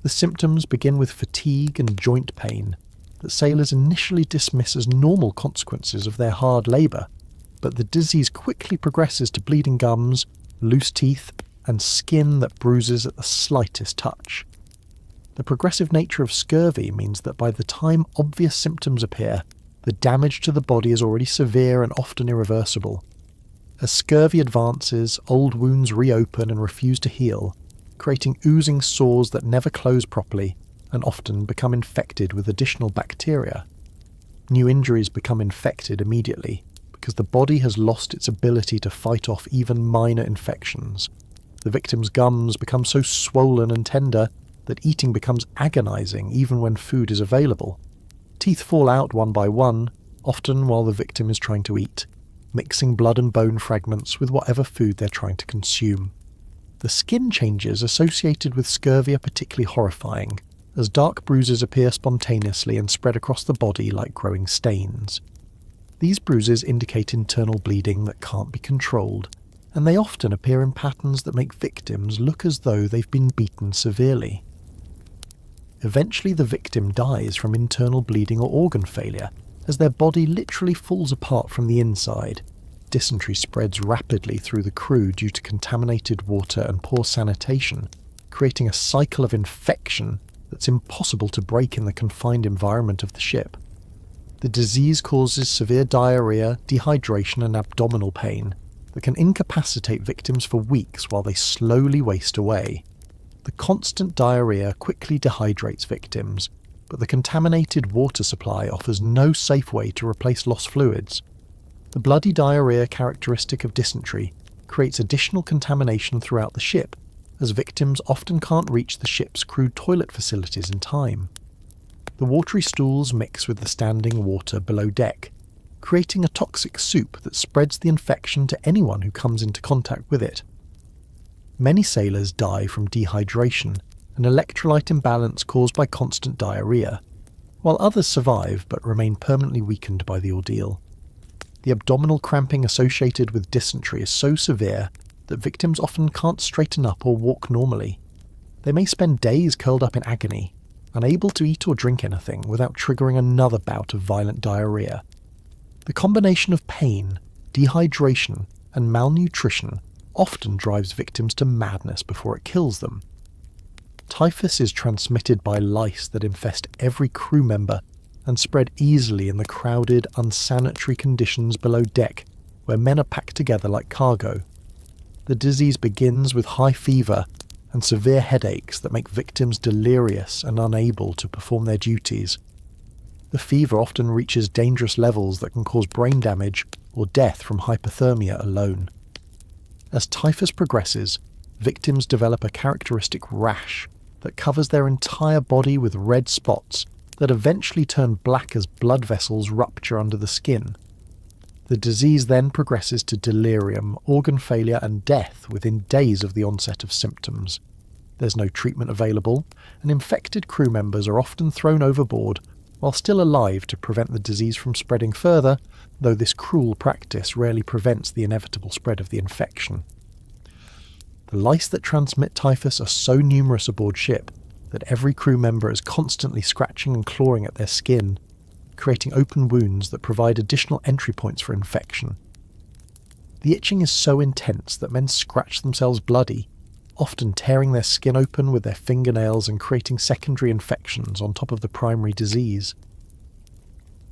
S1: The symptoms begin with fatigue and joint pain that sailors initially dismiss as normal consequences of their hard labour, but the disease quickly progresses to bleeding gums, loose teeth, and skin that bruises at the slightest touch. The progressive nature of scurvy means that by the time obvious symptoms appear, the damage to the body is already severe and often irreversible. As scurvy advances, old wounds reopen and refuse to heal, creating oozing sores that never close properly and often become infected with additional bacteria. New injuries become infected immediately because the body has lost its ability to fight off even minor infections. The victim's gums become so swollen and tender that eating becomes agonizing even when food is available. Teeth fall out one by one, often while the victim is trying to eat, mixing blood and bone fragments with whatever food they're trying to consume. The skin changes associated with scurvy are particularly horrifying, as dark bruises appear spontaneously and spread across the body like growing stains. These bruises indicate internal bleeding that can't be controlled, and they often appear in patterns that make victims look as though they've been beaten severely. Eventually the victim dies from internal bleeding or organ failure, as their body literally falls apart from the inside. Dysentery spreads rapidly through the crew due to contaminated water and poor sanitation, creating a cycle of infection that's impossible to break in the confined environment of the ship. The disease causes severe diarrhea, dehydration and abdominal pain that can incapacitate victims for weeks while they slowly waste away. The constant diarrhea quickly dehydrates victims, but the contaminated water supply offers no safe way to replace lost fluids. The bloody diarrhea characteristic of dysentery creates additional contamination throughout the ship, as victims often can't reach the ship's crude toilet facilities in time. The watery stools mix with the standing water below deck, creating a toxic soup that spreads the infection to anyone who comes into contact with it. Many sailors die from dehydration, an electrolyte imbalance caused by constant diarrhea, while others survive but remain permanently weakened by the ordeal. The abdominal cramping associated with dysentery is so severe that victims often can't straighten up or walk normally. They may spend days curled up in agony, unable to eat or drink anything without triggering another bout of violent diarrhea. The combination of pain, dehydration, and malnutrition often drives victims to madness before it kills them. Typhus is transmitted by lice that infest every crew member and spread easily in the crowded, unsanitary conditions below deck where men are packed together like cargo. The disease begins with high fever and severe headaches that make victims delirious and unable to perform their duties. The fever often reaches dangerous levels that can cause brain damage or death from hypothermia alone. As typhus progresses, victims develop a characteristic rash that covers their entire body with red spots that eventually turn black as blood vessels rupture under the skin. The disease then progresses to delirium, organ failure and death within days of the onset of symptoms. There's no treatment available, and infected crew members are often thrown overboard while still alive to prevent the disease from spreading further, though this cruel practice rarely prevents the inevitable spread of the infection. The lice that transmit typhus are so numerous aboard ship that every crew member is constantly scratching and clawing at their skin, creating open wounds that provide additional entry points for infection. The itching is so intense that men scratch themselves bloody, often tearing their skin open with their fingernails and creating secondary infections on top of the primary disease.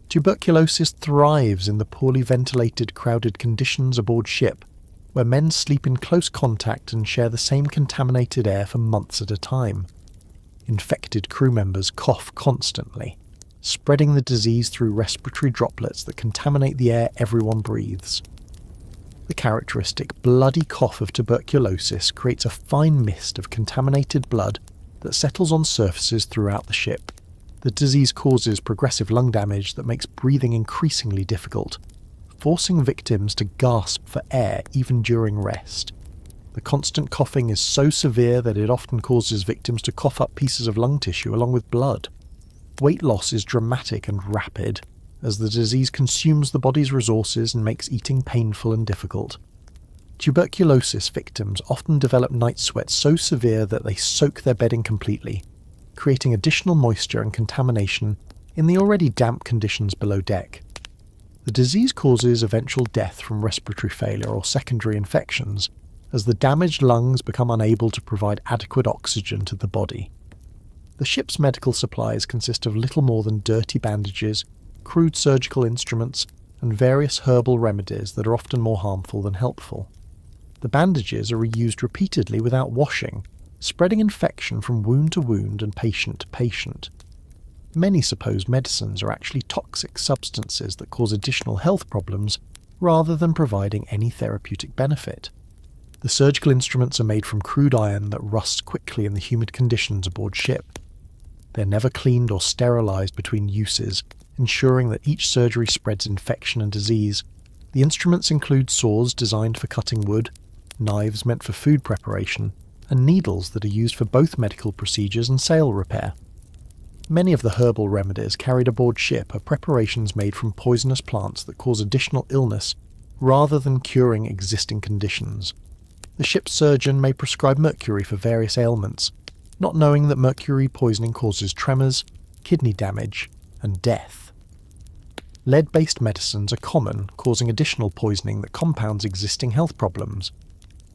S1: Tuberculosis thrives in the poorly ventilated, crowded conditions aboard ship, where men sleep in close contact and share the same contaminated air for months at a time. Infected crew members cough constantly, spreading the disease through respiratory droplets that contaminate the air everyone breathes. The characteristic bloody cough of tuberculosis creates a fine mist of contaminated blood that settles on surfaces throughout the ship. The disease causes progressive lung damage that makes breathing increasingly difficult, forcing victims to gasp for air even during rest. The constant coughing is so severe that it often causes victims to cough up pieces of lung tissue along with blood. Weight loss is dramatic and rapid, as the disease consumes the body's resources and makes eating painful and difficult. Tuberculosis victims often develop night sweats so severe that they soak their bedding completely, creating additional moisture and contamination in the already damp conditions below deck. The disease causes eventual death from respiratory failure or secondary infections, as the damaged lungs become unable to provide adequate oxygen to the body. The ship's medical supplies consist of little more than dirty bandages, crude surgical instruments, and various herbal remedies that are often more harmful than helpful. The bandages are reused repeatedly without washing, spreading infection from wound to wound and patient to patient. Many supposed medicines are actually toxic substances that cause additional health problems rather than providing any therapeutic benefit. The surgical instruments are made from crude iron that rusts quickly in the humid conditions aboard ship. They're never cleaned or sterilized between uses, ensuring that each surgery spreads infection and disease. The instruments include saws designed for cutting wood, knives meant for food preparation, and needles that are used for both medical procedures and sail repair. Many of the herbal remedies carried aboard ship are preparations made from poisonous plants that cause additional illness rather than curing existing conditions. The ship's surgeon may prescribe mercury for various ailments, not knowing that mercury poisoning causes tremors, kidney damage, and death. Lead-based medicines are common, causing additional poisoning that compounds existing health problems.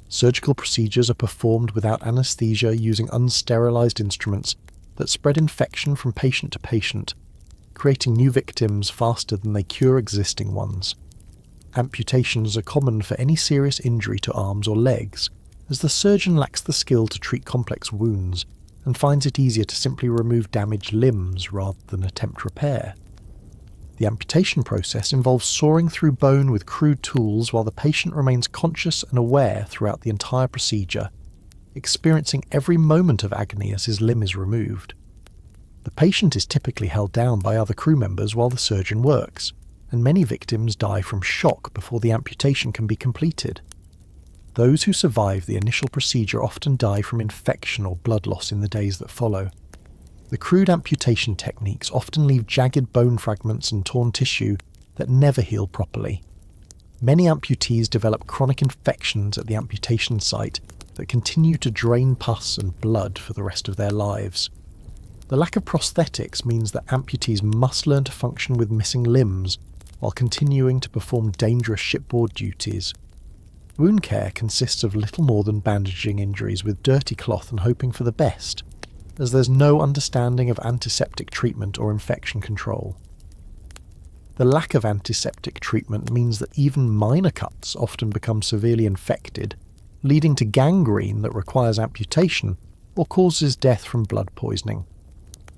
S1: Surgical procedures are performed without anesthesia using unsterilized instruments that spread infection from patient to patient, creating new victims faster than they cure existing ones. Amputations are common for any serious injury to arms or legs, as the surgeon lacks the skill to treat complex wounds and finds it easier to simply remove damaged limbs rather than attempt repair. The amputation process involves sawing through bone with crude tools while the patient remains conscious and aware throughout the entire procedure, experiencing every moment of agony as his limb is removed. The patient is typically held down by other crew members while the surgeon works, and many victims die from shock before the amputation can be completed. Those who survive the initial procedure often die from infection or blood loss in the days that follow. The crude amputation techniques often leave jagged bone fragments and torn tissue that never heal properly. Many amputees develop chronic infections at the amputation site that continue to drain pus and blood for the rest of their lives. The lack of prosthetics means that amputees must learn to function with missing limbs while continuing to perform dangerous shipboard duties. Wound care consists of little more than bandaging injuries with dirty cloth and hoping for the best, as there's no understanding of antiseptic treatment or infection control. The lack of antiseptic treatment means that even minor cuts often become severely infected, leading to gangrene that requires amputation or causes death from blood poisoning.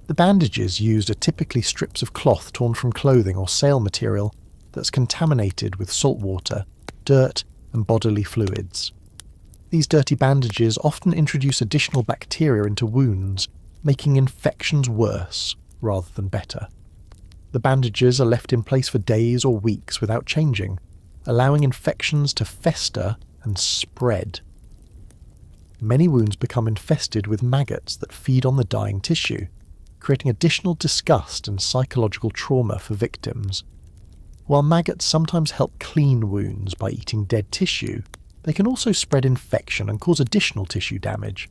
S1: The bandages used are typically strips of cloth torn from clothing or sail material that's contaminated with salt water, dirt, and bodily fluids. These dirty bandages often introduce additional bacteria into wounds, making infections worse rather than better. The bandages are left in place for days or weeks without changing, allowing infections to fester and spread. Many wounds become infested with maggots that feed on the dying tissue, creating additional disgust and psychological trauma for victims. While maggots sometimes help clean wounds by eating dead tissue, They can also spread infection and cause additional tissue damage.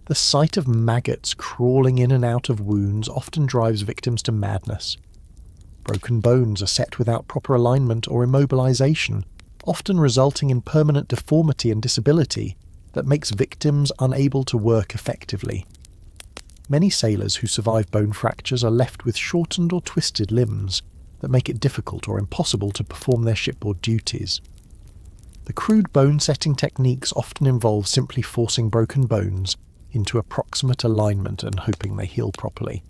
S1: The sight of maggots crawling in and out of wounds often drives victims to madness. Broken bones are set without proper alignment or immobilization, often resulting in permanent deformity and disability that makes victims unable to work effectively. Many sailors who survive bone fractures are left with shortened or twisted limbs that make it difficult or impossible to perform their shipboard duties. The crude bone-setting techniques often involve simply forcing broken bones into approximate alignment and hoping they heal properly.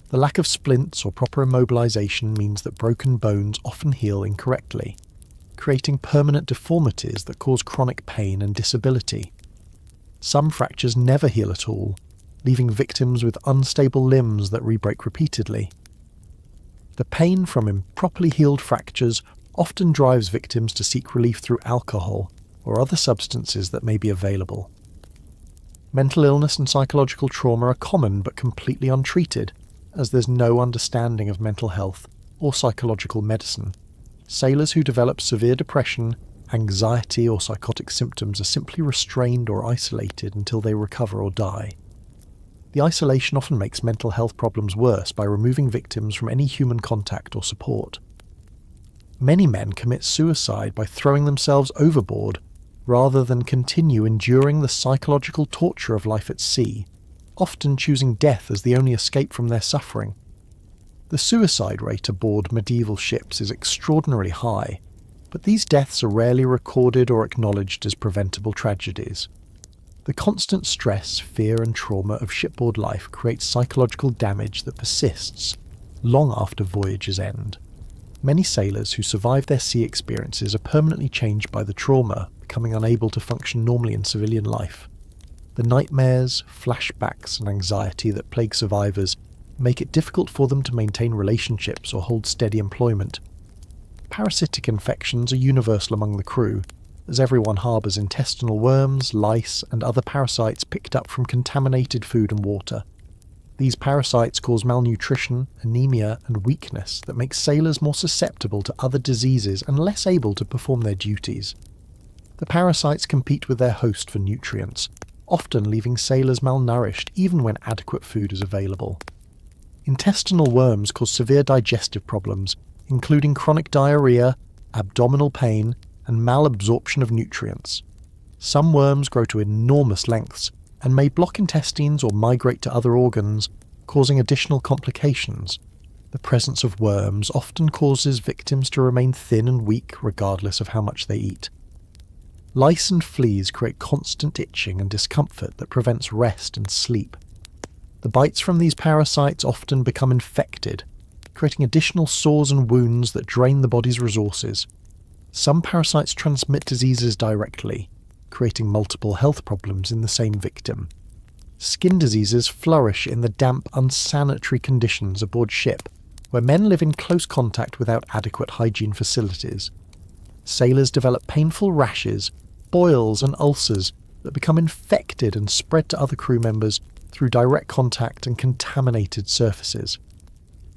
S1: The lack of splints or proper immobilization means that broken bones often heal incorrectly, creating permanent deformities that cause chronic pain and disability. Some fractures never heal at all, leaving victims with unstable limbs that re-break repeatedly. The pain from improperly healed fractures often drives victims to seek relief through alcohol or other substances that may be available. Mental illness and psychological trauma are common but completely untreated, as there's no understanding of mental health or psychological medicine. Sailors who develop severe depression, anxiety or psychotic symptoms are simply restrained or isolated until they recover or die. The isolation often makes mental health problems worse by removing victims from any human contact or support. Many men commit suicide by throwing themselves overboard rather than continue enduring the psychological torture of life at sea, often choosing death as the only escape from their suffering. The suicide rate aboard medieval ships is extraordinarily high, but these deaths are rarely recorded or acknowledged as preventable tragedies. The constant stress, fear and trauma of shipboard life creates psychological damage that persists long after voyages end. Many sailors who survive their sea experiences are permanently changed by the trauma, becoming unable to function normally in civilian life. The nightmares, flashbacks and anxiety that plague survivors make it difficult for them to maintain relationships or hold steady employment. Parasitic infections are universal among the crew, as everyone harbours intestinal worms, lice and other parasites picked up from contaminated food and water. These parasites cause malnutrition, anemia and weakness that makes sailors more susceptible to other diseases and less able to perform their duties. The parasites compete with their host for nutrients, often leaving sailors malnourished even when adequate food is available. Intestinal worms cause severe digestive problems, including chronic diarrhea, abdominal pain, and malabsorption of nutrients. Some worms grow to enormous lengths and may block intestines or migrate to other organs, causing additional complications. The presence of worms often causes victims to remain thin and weak regardless of how much they eat. Lice and fleas create constant itching and discomfort that prevents rest and sleep. The bites from these parasites often become infected, creating additional sores and wounds that drain the body's resources. Some parasites transmit diseases directly, creating multiple health problems in the same victim. Skin diseases flourish in the damp, unsanitary conditions aboard ship, where men live in close contact without adequate hygiene facilities. Sailors develop painful rashes, boils and ulcers that become infected and spread to other crew members through direct contact and contaminated surfaces.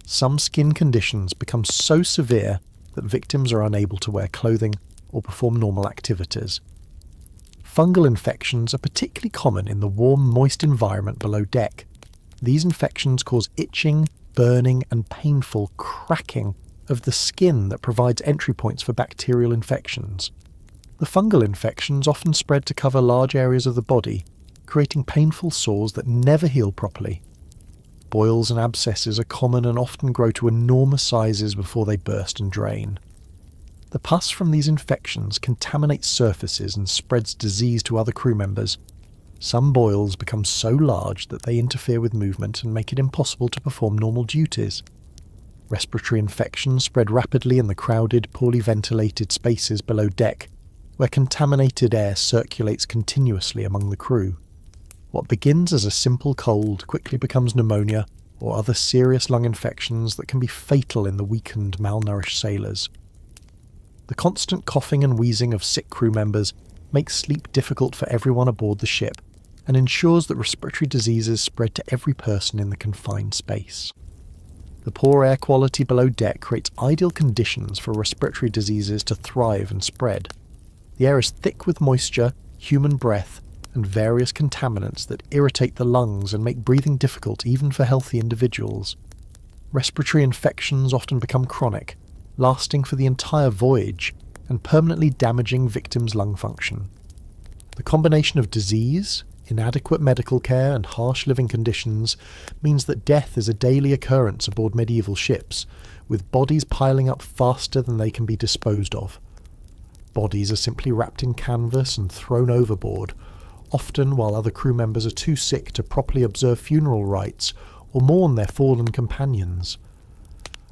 S1: Some skin conditions become so severe that victims are unable to wear clothing or perform normal activities. Fungal infections are particularly common in the warm, moist environment below deck. These infections cause itching, burning and painful cracking of the skin that provides entry points for bacterial infections. The fungal infections often spread to cover large areas of the body, creating painful sores that never heal properly. Boils and abscesses are common and often grow to enormous sizes before they burst and drain. The pus from these infections contaminates surfaces and spreads disease to other crew members. Some boils become so large that they interfere with movement and make it impossible to perform normal duties. Respiratory infections spread rapidly in the crowded, poorly ventilated spaces below deck, where contaminated air circulates continuously among the crew. What begins as a simple cold quickly becomes pneumonia or other serious lung infections that can be fatal in the weakened, malnourished sailors. The constant coughing and wheezing of sick crew members makes sleep difficult for everyone aboard the ship and ensures that respiratory diseases spread to every person in the confined space. The poor air quality below deck creates ideal conditions for respiratory diseases to thrive and spread. The air is thick with moisture, human breath, and various contaminants that irritate the lungs and make breathing difficult even for healthy individuals. Respiratory infections often become chronic, lasting for the entire voyage and permanently damaging victims' lung function. The combination of disease, inadequate medical care, and harsh living conditions means that death is a daily occurrence aboard medieval ships, with bodies piling up faster than they can be disposed of. Bodies are simply wrapped in canvas and thrown overboard, often while other crew members are too sick to properly observe funeral rites or mourn their fallen companions.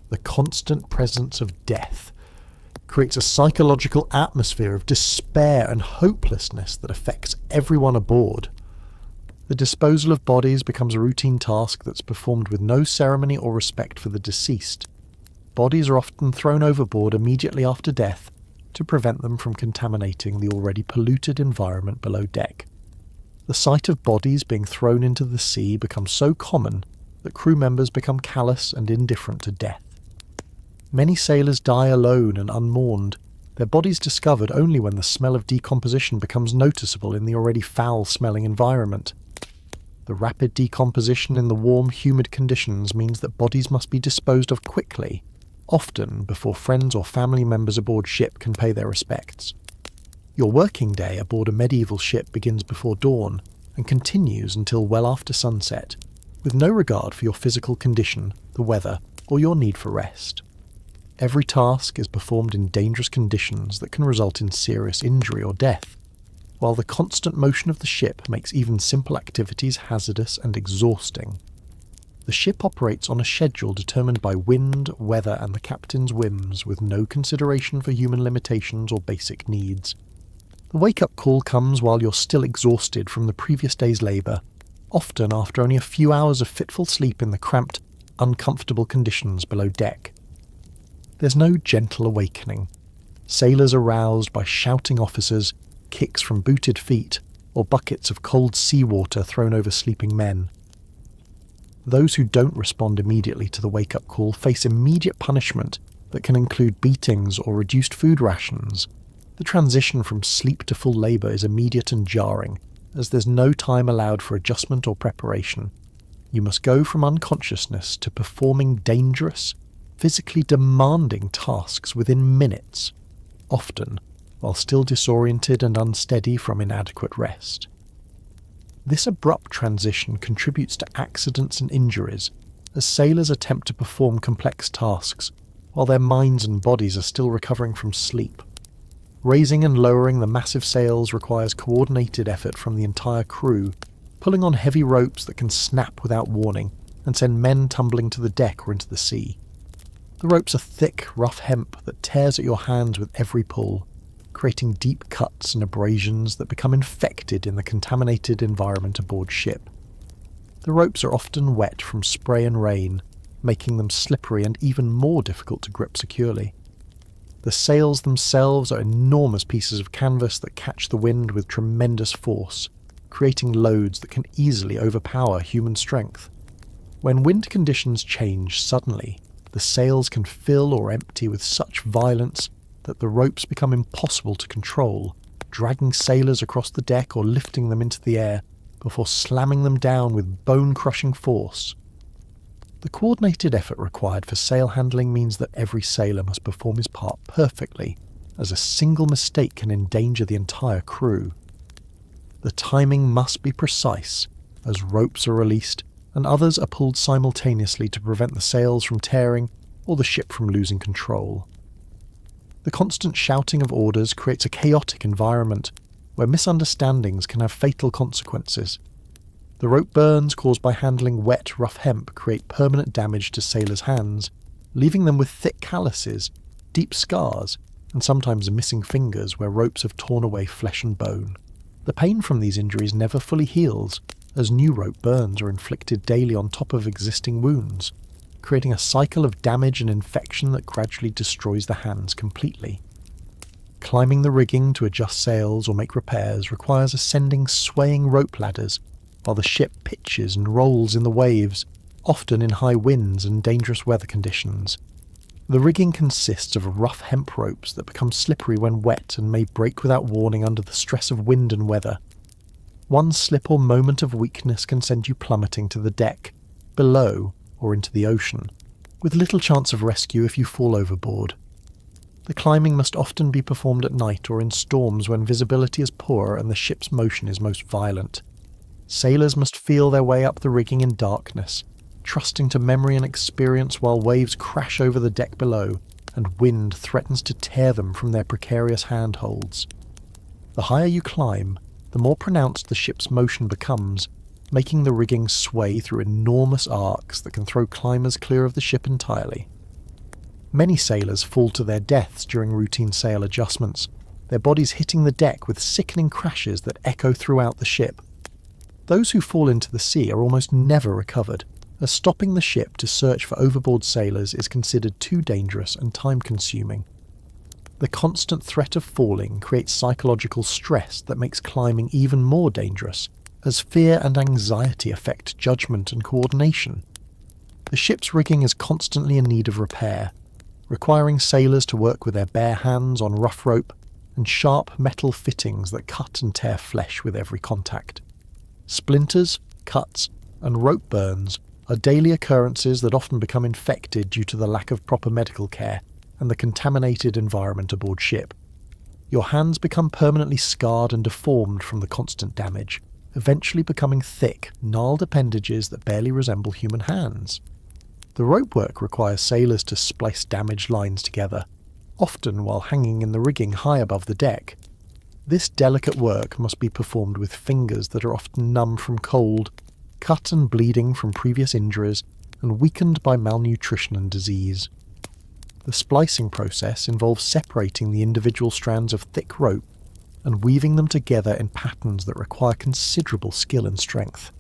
S1: The constant presence of death creates a psychological atmosphere of despair and hopelessness that affects everyone aboard. The disposal of bodies becomes a routine task that's performed with no ceremony or respect for the deceased. Bodies are often thrown overboard immediately after death to prevent them from contaminating the already polluted environment below deck. The sight of bodies being thrown into the sea becomes so common that crew members become callous and indifferent to death. Many sailors die alone and unmourned, their bodies discovered only when the smell of decomposition becomes noticeable in the already foul-smelling environment. The rapid decomposition in the warm, humid conditions means that bodies must be disposed of quickly, often before friends or family members aboard ship can pay their respects. Your working day aboard a medieval ship begins before dawn and continues until well after sunset, with no regard for your physical condition, the weather, or your need for rest. Every task is performed in dangerous conditions that can result in serious injury or death, while the constant motion of the ship makes even simple activities hazardous and exhausting. The ship operates on a schedule determined by wind, weather, and the captain's whims, with no consideration for human limitations or basic needs. The wake-up call comes while you're still exhausted from the previous day's labour, often after only a few hours of fitful sleep in the cramped, uncomfortable conditions below deck. There's no gentle awakening. Sailors are roused by shouting officers, kicks from booted feet, or buckets of cold seawater thrown over sleeping men. Those who don't respond immediately to the wake-up call face immediate punishment that can include beatings or reduced food rations. The transition from sleep to full labour is immediate and jarring, as there's no time allowed for adjustment or preparation. You must go from unconsciousness to performing dangerous, physically demanding tasks within minutes, often while still disoriented and unsteady from inadequate rest. This abrupt transition contributes to accidents and injuries, as sailors attempt to perform complex tasks while their minds and bodies are still recovering from sleep. Raising and lowering the massive sails requires coordinated effort from the entire crew, pulling on heavy ropes that can snap without warning and send men tumbling to the deck or into the sea. The ropes are thick, rough hemp that tears at your hands with every pull, creating deep cuts and abrasions that become infected in the contaminated environment aboard ship. The ropes are often wet from spray and rain, making them slippery and even more difficult to grip securely. The sails themselves are enormous pieces of canvas that catch the wind with tremendous force, creating loads that can easily overpower human strength. When wind conditions change suddenly, the sails can fill or empty with such violence that the ropes become impossible to control, dragging sailors across the deck or lifting them into the air before slamming them down with bone-crushing force. The coordinated effort required for sail handling means that every sailor must perform his part perfectly, as a single mistake can endanger the entire crew. The timing must be precise, as ropes are released and others are pulled simultaneously to prevent the sails from tearing or the ship from losing control. The constant shouting of orders creates a chaotic environment where misunderstandings can have fatal consequences. The rope burns caused by handling wet, rough hemp create permanent damage to sailors' hands, leaving them with thick calluses, deep scars, and sometimes missing fingers where ropes have torn away flesh and bone. The pain from these injuries never fully heals, as new rope burns are inflicted daily on top of existing wounds, creating a cycle of damage and infection that gradually destroys the hands completely. Climbing the rigging to adjust sails or make repairs requires ascending swaying rope ladders, while the ship pitches and rolls in the waves, often in high winds and dangerous weather conditions. The rigging consists of rough hemp ropes that become slippery when wet and may break without warning under the stress of wind and weather. One slip or moment of weakness can send you plummeting to the deck, below, or into the ocean, with little chance of rescue if you fall overboard. The climbing must often be performed at night or in storms when visibility is poor and the ship's motion is most violent. Sailors must feel their way up the rigging in darkness, trusting to memory and experience while waves crash over the deck below and wind threatens to tear them from their precarious handholds. The higher you climb, the more pronounced the ship's motion becomes, making the rigging sway through enormous arcs that can throw climbers clear of the ship entirely. Many sailors fall to their deaths during routine sail adjustments, their bodies hitting the deck with sickening crashes that echo throughout the ship. Those who fall into the sea are almost never recovered, as stopping the ship to search for overboard sailors is considered too dangerous and time-consuming. The constant threat of falling creates psychological stress that makes climbing even more dangerous, as fear and anxiety affect judgment and coordination. The ship's rigging is constantly in need of repair, requiring sailors to work with their bare hands on rough rope and sharp metal fittings that cut and tear flesh with every contact. Splinters, cuts, and rope burns are daily occurrences that often become infected due to the lack of proper medical care and the contaminated environment aboard ship. Your hands become permanently scarred and deformed from the constant damage, eventually becoming thick, gnarled appendages that barely resemble human hands. The rope work requires sailors to splice damaged lines together, often while hanging in the rigging high above the deck. This delicate work must be performed with fingers that are often numb from cold, cut and bleeding from previous injuries, and weakened by malnutrition and disease. The splicing process involves separating the individual strands of thick rope and weaving them together in patterns that require considerable skill and strength.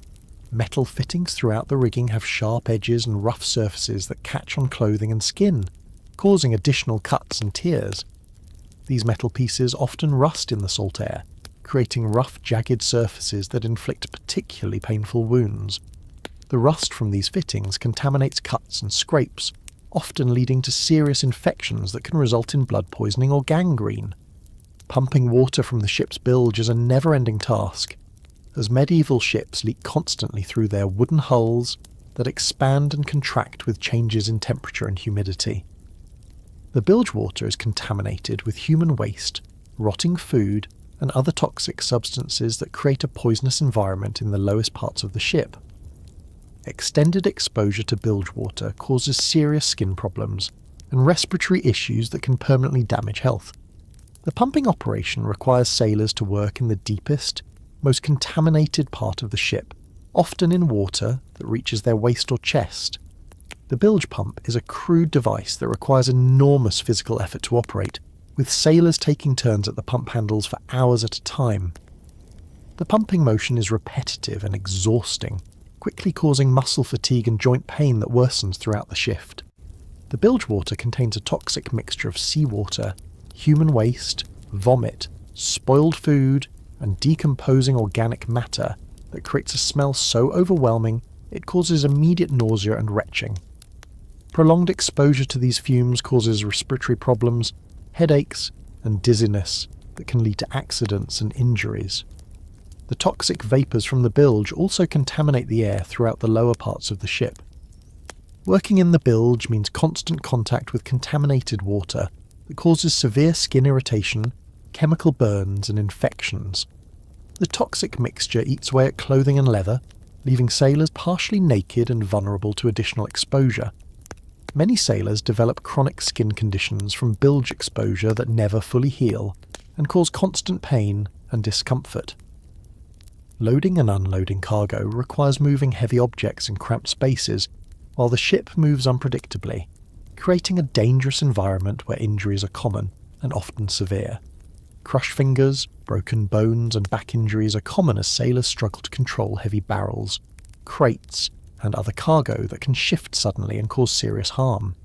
S1: Metal fittings throughout the rigging have sharp edges and rough surfaces that catch on clothing and skin, causing additional cuts and tears. These metal pieces often rust in the salt air, creating rough, jagged surfaces that inflict particularly painful wounds. The rust from these fittings contaminates cuts and scrapes, often leading to serious infections that can result in blood poisoning or gangrene. Pumping water from the ship's bilge is a never-ending task, as medieval ships leak constantly through their wooden hulls that expand and contract with changes in temperature and humidity. The bilge water is contaminated with human waste, rotting food, and other toxic substances that create a poisonous environment in the lowest parts of the ship. Extended exposure to bilge water causes serious skin problems and respiratory issues that can permanently damage health. The pumping operation requires sailors to work in the deepest, most contaminated part of the ship, often in water that reaches their waist or chest. The bilge pump is a crude device that requires enormous physical effort to operate, with sailors taking turns at the pump handles for hours at a time. The pumping motion is repetitive and exhausting, quickly causing muscle fatigue and joint pain that worsens throughout the shift. The bilge water contains a toxic mixture of seawater, human waste, vomit, spoiled food, and decomposing organic matter that creates a smell so overwhelming it causes immediate nausea and retching. Prolonged exposure to these fumes causes respiratory problems, headaches, and dizziness that can lead to accidents and injuries. The toxic vapours from the bilge also contaminate the air throughout the lower parts of the ship. Working in the bilge means constant contact with contaminated water that causes severe skin irritation, chemical burns, and infections. The toxic mixture eats away at clothing and leather, leaving sailors partially naked and vulnerable to additional exposure. Many sailors develop chronic skin conditions from bilge exposure that never fully heal and cause constant pain and discomfort. Loading and unloading cargo requires moving heavy objects in cramped spaces, while the ship moves unpredictably, creating a dangerous environment where injuries are common and often severe. Crushed fingers, broken bones, and back injuries are common as sailors struggle to control heavy barrels, crates, and other cargo that can shift suddenly and cause serious harm.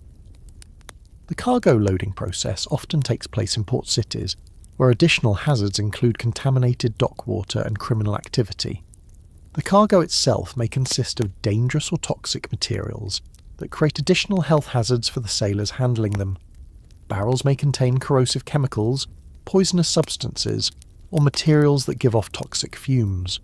S1: The cargo loading process often takes place in port cities, where additional hazards include contaminated dock water and criminal activity. The cargo itself may consist of dangerous or toxic materials, that create additional health hazards for the sailors handling them. Barrels may contain corrosive chemicals, poisonous substances, or materials that give off toxic fumes.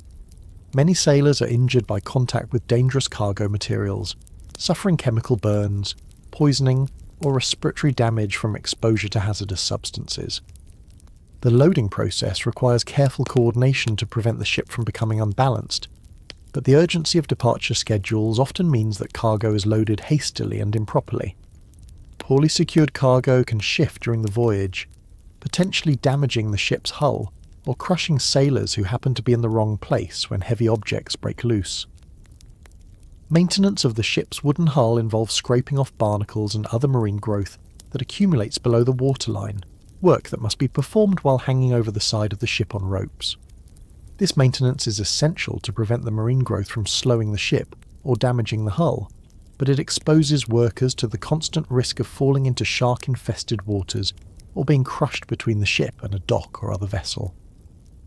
S1: Many sailors are injured by contact with dangerous cargo materials, suffering chemical burns, poisoning, or respiratory damage from exposure to hazardous substances. The loading process requires careful coordination to prevent the ship from becoming unbalanced, but the urgency of departure schedules often means that cargo is loaded hastily and improperly. Poorly secured cargo can shift during the voyage, potentially damaging the ship's hull or crushing sailors who happen to be in the wrong place when heavy objects break loose. Maintenance of the ship's wooden hull involves scraping off barnacles and other marine growth that accumulates below the waterline, work that must be performed while hanging over the side of the ship on ropes. This maintenance is essential to prevent the marine growth from slowing the ship or damaging the hull, but it exposes workers to the constant risk of falling into shark-infested waters or being crushed between the ship and a dock or other vessel.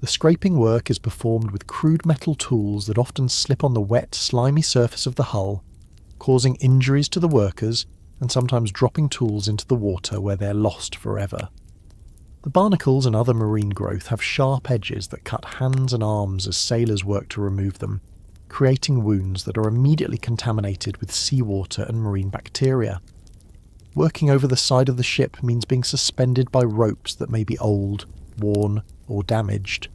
S1: The scraping work is performed with crude metal tools that often slip on the wet, slimy surface of the hull, causing injuries to the workers and sometimes dropping tools into the water where they're lost forever. The barnacles and other marine growth have sharp edges that cut hands and arms as sailors work to remove them, creating wounds that are immediately contaminated with seawater and marine bacteria. Working over the side of the ship means being suspended by ropes that may be old, worn, or damaged,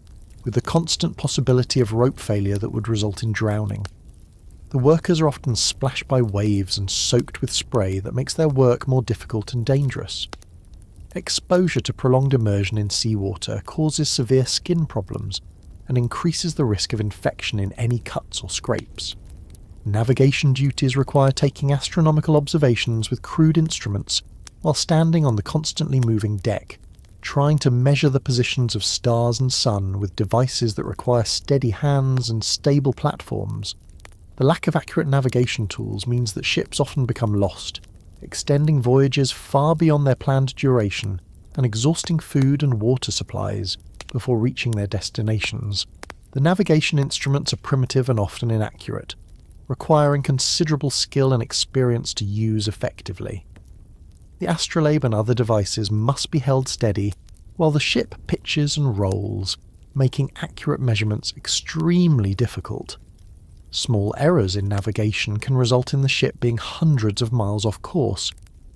S1: with the constant possibility of rope failure that would result in drowning. The workers are often splashed by waves and soaked with spray that makes their work more difficult and dangerous. Exposure to prolonged immersion in seawater causes severe skin problems and increases the risk of infection in any cuts or scrapes. Navigation duties require taking astronomical observations with crude instruments while standing on the constantly moving deck, trying to measure the positions of stars and sun with devices that require steady hands and stable platforms. The lack of accurate navigation tools means that ships often become lost, extending voyages far beyond their planned duration and exhausting food and water supplies before reaching their destinations. The navigation instruments are primitive and often inaccurate, requiring considerable skill and experience to use effectively. The astrolabe and other devices must be held steady while the ship pitches and rolls, making accurate measurements extremely difficult. Small errors in navigation can result in the ship being hundreds of miles off course,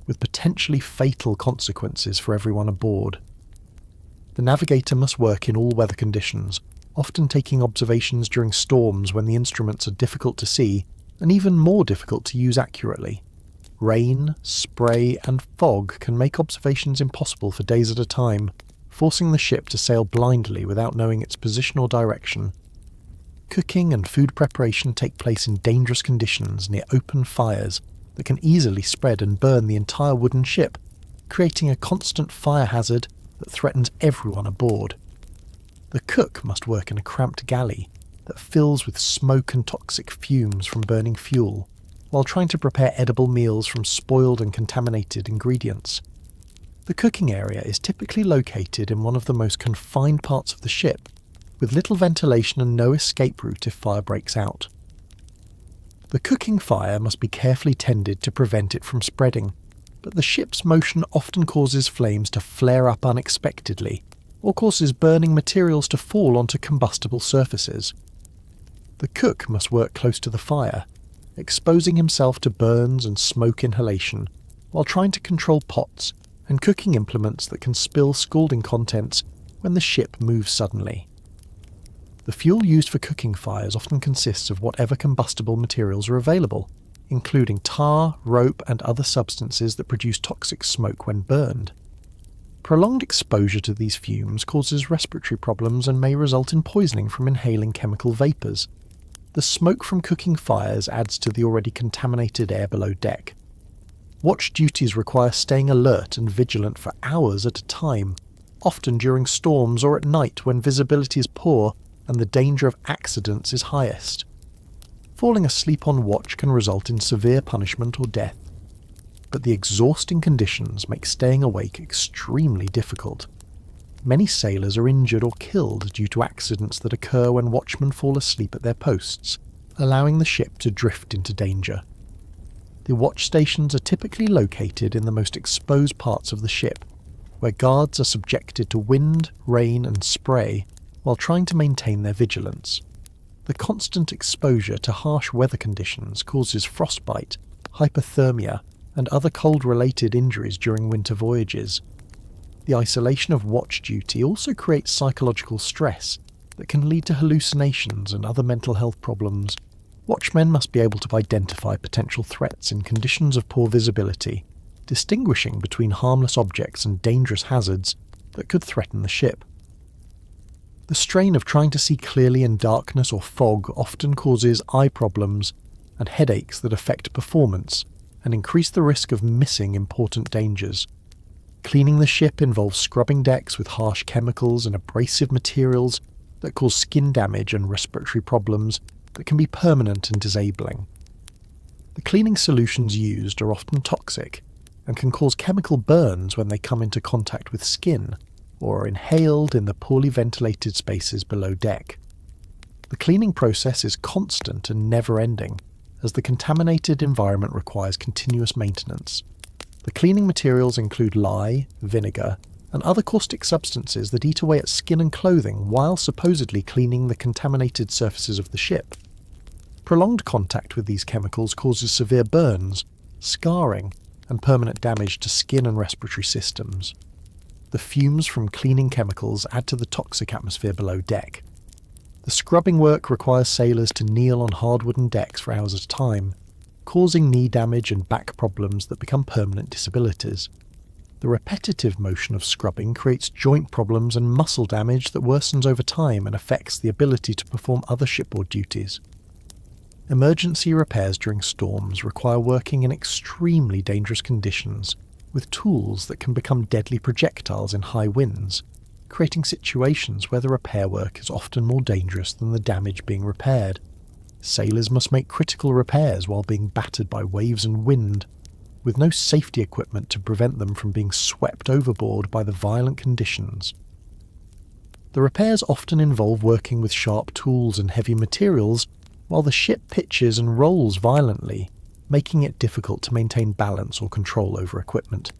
S1: with potentially fatal consequences for everyone aboard. The navigator must work in all weather conditions, often taking observations during storms when the instruments are difficult to see and even more difficult to use accurately. Rain, spray, and fog can make observations impossible for days at a time, forcing the ship to sail blindly without knowing its position or direction. Cooking and food preparation take place in dangerous conditions near open fires that can easily spread and burn the entire wooden ship, creating a constant fire hazard that threatens everyone aboard. The cook must work in a cramped galley that fills with smoke and toxic fumes from burning fuel, while trying to prepare edible meals from spoiled and contaminated ingredients. The cooking area is typically located in one of the most confined parts of the ship, with little ventilation and no escape route if fire breaks out. The cooking fire must be carefully tended to prevent it from spreading, but the ship's motion often causes flames to flare up unexpectedly, or causes burning materials to fall onto combustible surfaces. The cook must work close to the fire, exposing himself to burns and smoke inhalation, while trying to control pots and cooking implements that can spill scalding contents when the ship moves suddenly. The fuel used for cooking fires often consists of whatever combustible materials are available, including tar, rope, and other substances that produce toxic smoke when burned. Prolonged exposure to these fumes causes respiratory problems and may result in poisoning from inhaling chemical vapours. The smoke from cooking fires adds to the already contaminated air below deck. Watch duties require staying alert and vigilant for hours at a time, often during storms or at night when visibility is poor and the danger of accidents is highest. Falling asleep on watch can result in severe punishment or death, but the exhausting conditions make staying awake extremely difficult. Many sailors are injured or killed due to accidents that occur when watchmen fall asleep at their posts, allowing the ship to drift into danger. The watch stations are typically located in the most exposed parts of the ship, where guards are subjected to wind, rain and spray while trying to maintain their vigilance. The constant exposure to harsh weather conditions causes frostbite, hypothermia and other cold-related injuries during winter voyages. The isolation of watch duty also creates psychological stress that can lead to hallucinations and other mental health problems. Watchmen must be able to identify potential threats in conditions of poor visibility, distinguishing between harmless objects and dangerous hazards that could threaten the ship. The strain of trying to see clearly in darkness or fog often causes eye problems and headaches that affect performance and increase the risk of missing important dangers. Cleaning the ship involves scrubbing decks with harsh chemicals and abrasive materials that cause skin damage and respiratory problems that can be permanent and disabling. The cleaning solutions used are often toxic and can cause chemical burns when they come into contact with skin or are inhaled in the poorly ventilated spaces below deck. The cleaning process is constant and never-ending, as the contaminated environment requires continuous maintenance. The cleaning materials include lye, vinegar, and other caustic substances that eat away at skin and clothing while supposedly cleaning the contaminated surfaces of the ship. Prolonged contact with these chemicals causes severe burns, scarring, and permanent damage to skin and respiratory systems. The fumes from cleaning chemicals add to the toxic atmosphere below deck. The scrubbing work requires sailors to kneel on hard wooden decks for hours at a time, causing knee damage and back problems that become permanent disabilities. The repetitive motion of scrubbing creates joint problems and muscle damage that worsens over time and affects the ability to perform other shipboard duties. Emergency repairs during storms require working in extremely dangerous conditions with tools that can become deadly projectiles in high winds, creating situations where the repair work is often more dangerous than the damage being repaired. Sailors must make critical repairs while being battered by waves and wind, with no safety equipment to prevent them from being swept overboard by the violent conditions. The repairs often involve working with sharp tools and heavy materials while the ship pitches and rolls violently, making it difficult to maintain balance or control over equipment.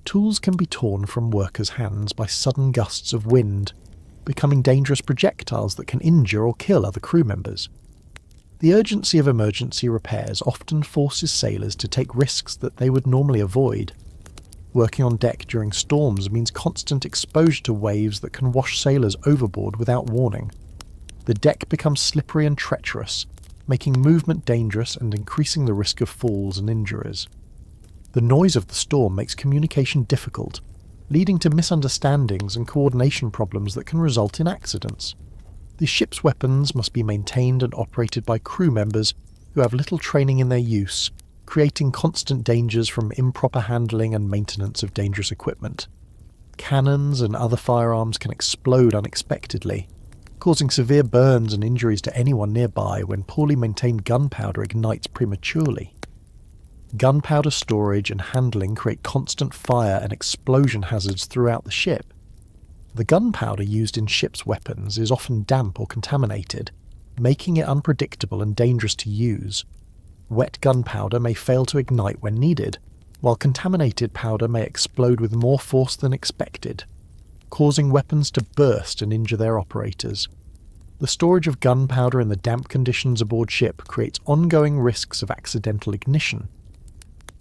S1: Tools can be torn from workers' hands by sudden gusts of wind, becoming dangerous projectiles that can injure or kill other crew members. The urgency of emergency repairs often forces sailors to take risks that they would normally avoid. Working on deck during storms means constant exposure to waves that can wash sailors overboard without warning. The deck becomes slippery and treacherous, making movement dangerous and increasing the risk of falls and injuries. The noise of the storm makes communication difficult, leading to misunderstandings and coordination problems that can result in accidents. The ship's weapons must be maintained and operated by crew members who have little training in their use, creating constant dangers from improper handling and maintenance of dangerous equipment. Cannons and other firearms can explode unexpectedly, causing severe burns and injuries to anyone nearby when poorly maintained gunpowder ignites prematurely. Gunpowder storage and handling create constant fire and explosion hazards throughout the ship. The gunpowder used in ships' weapons is often damp or contaminated, making it unpredictable and dangerous to use. Wet gunpowder may fail to ignite when needed, while contaminated powder may explode with more force than expected, causing weapons to burst and injure their operators. The storage of gunpowder in the damp conditions aboard ship creates ongoing risks of accidental ignition.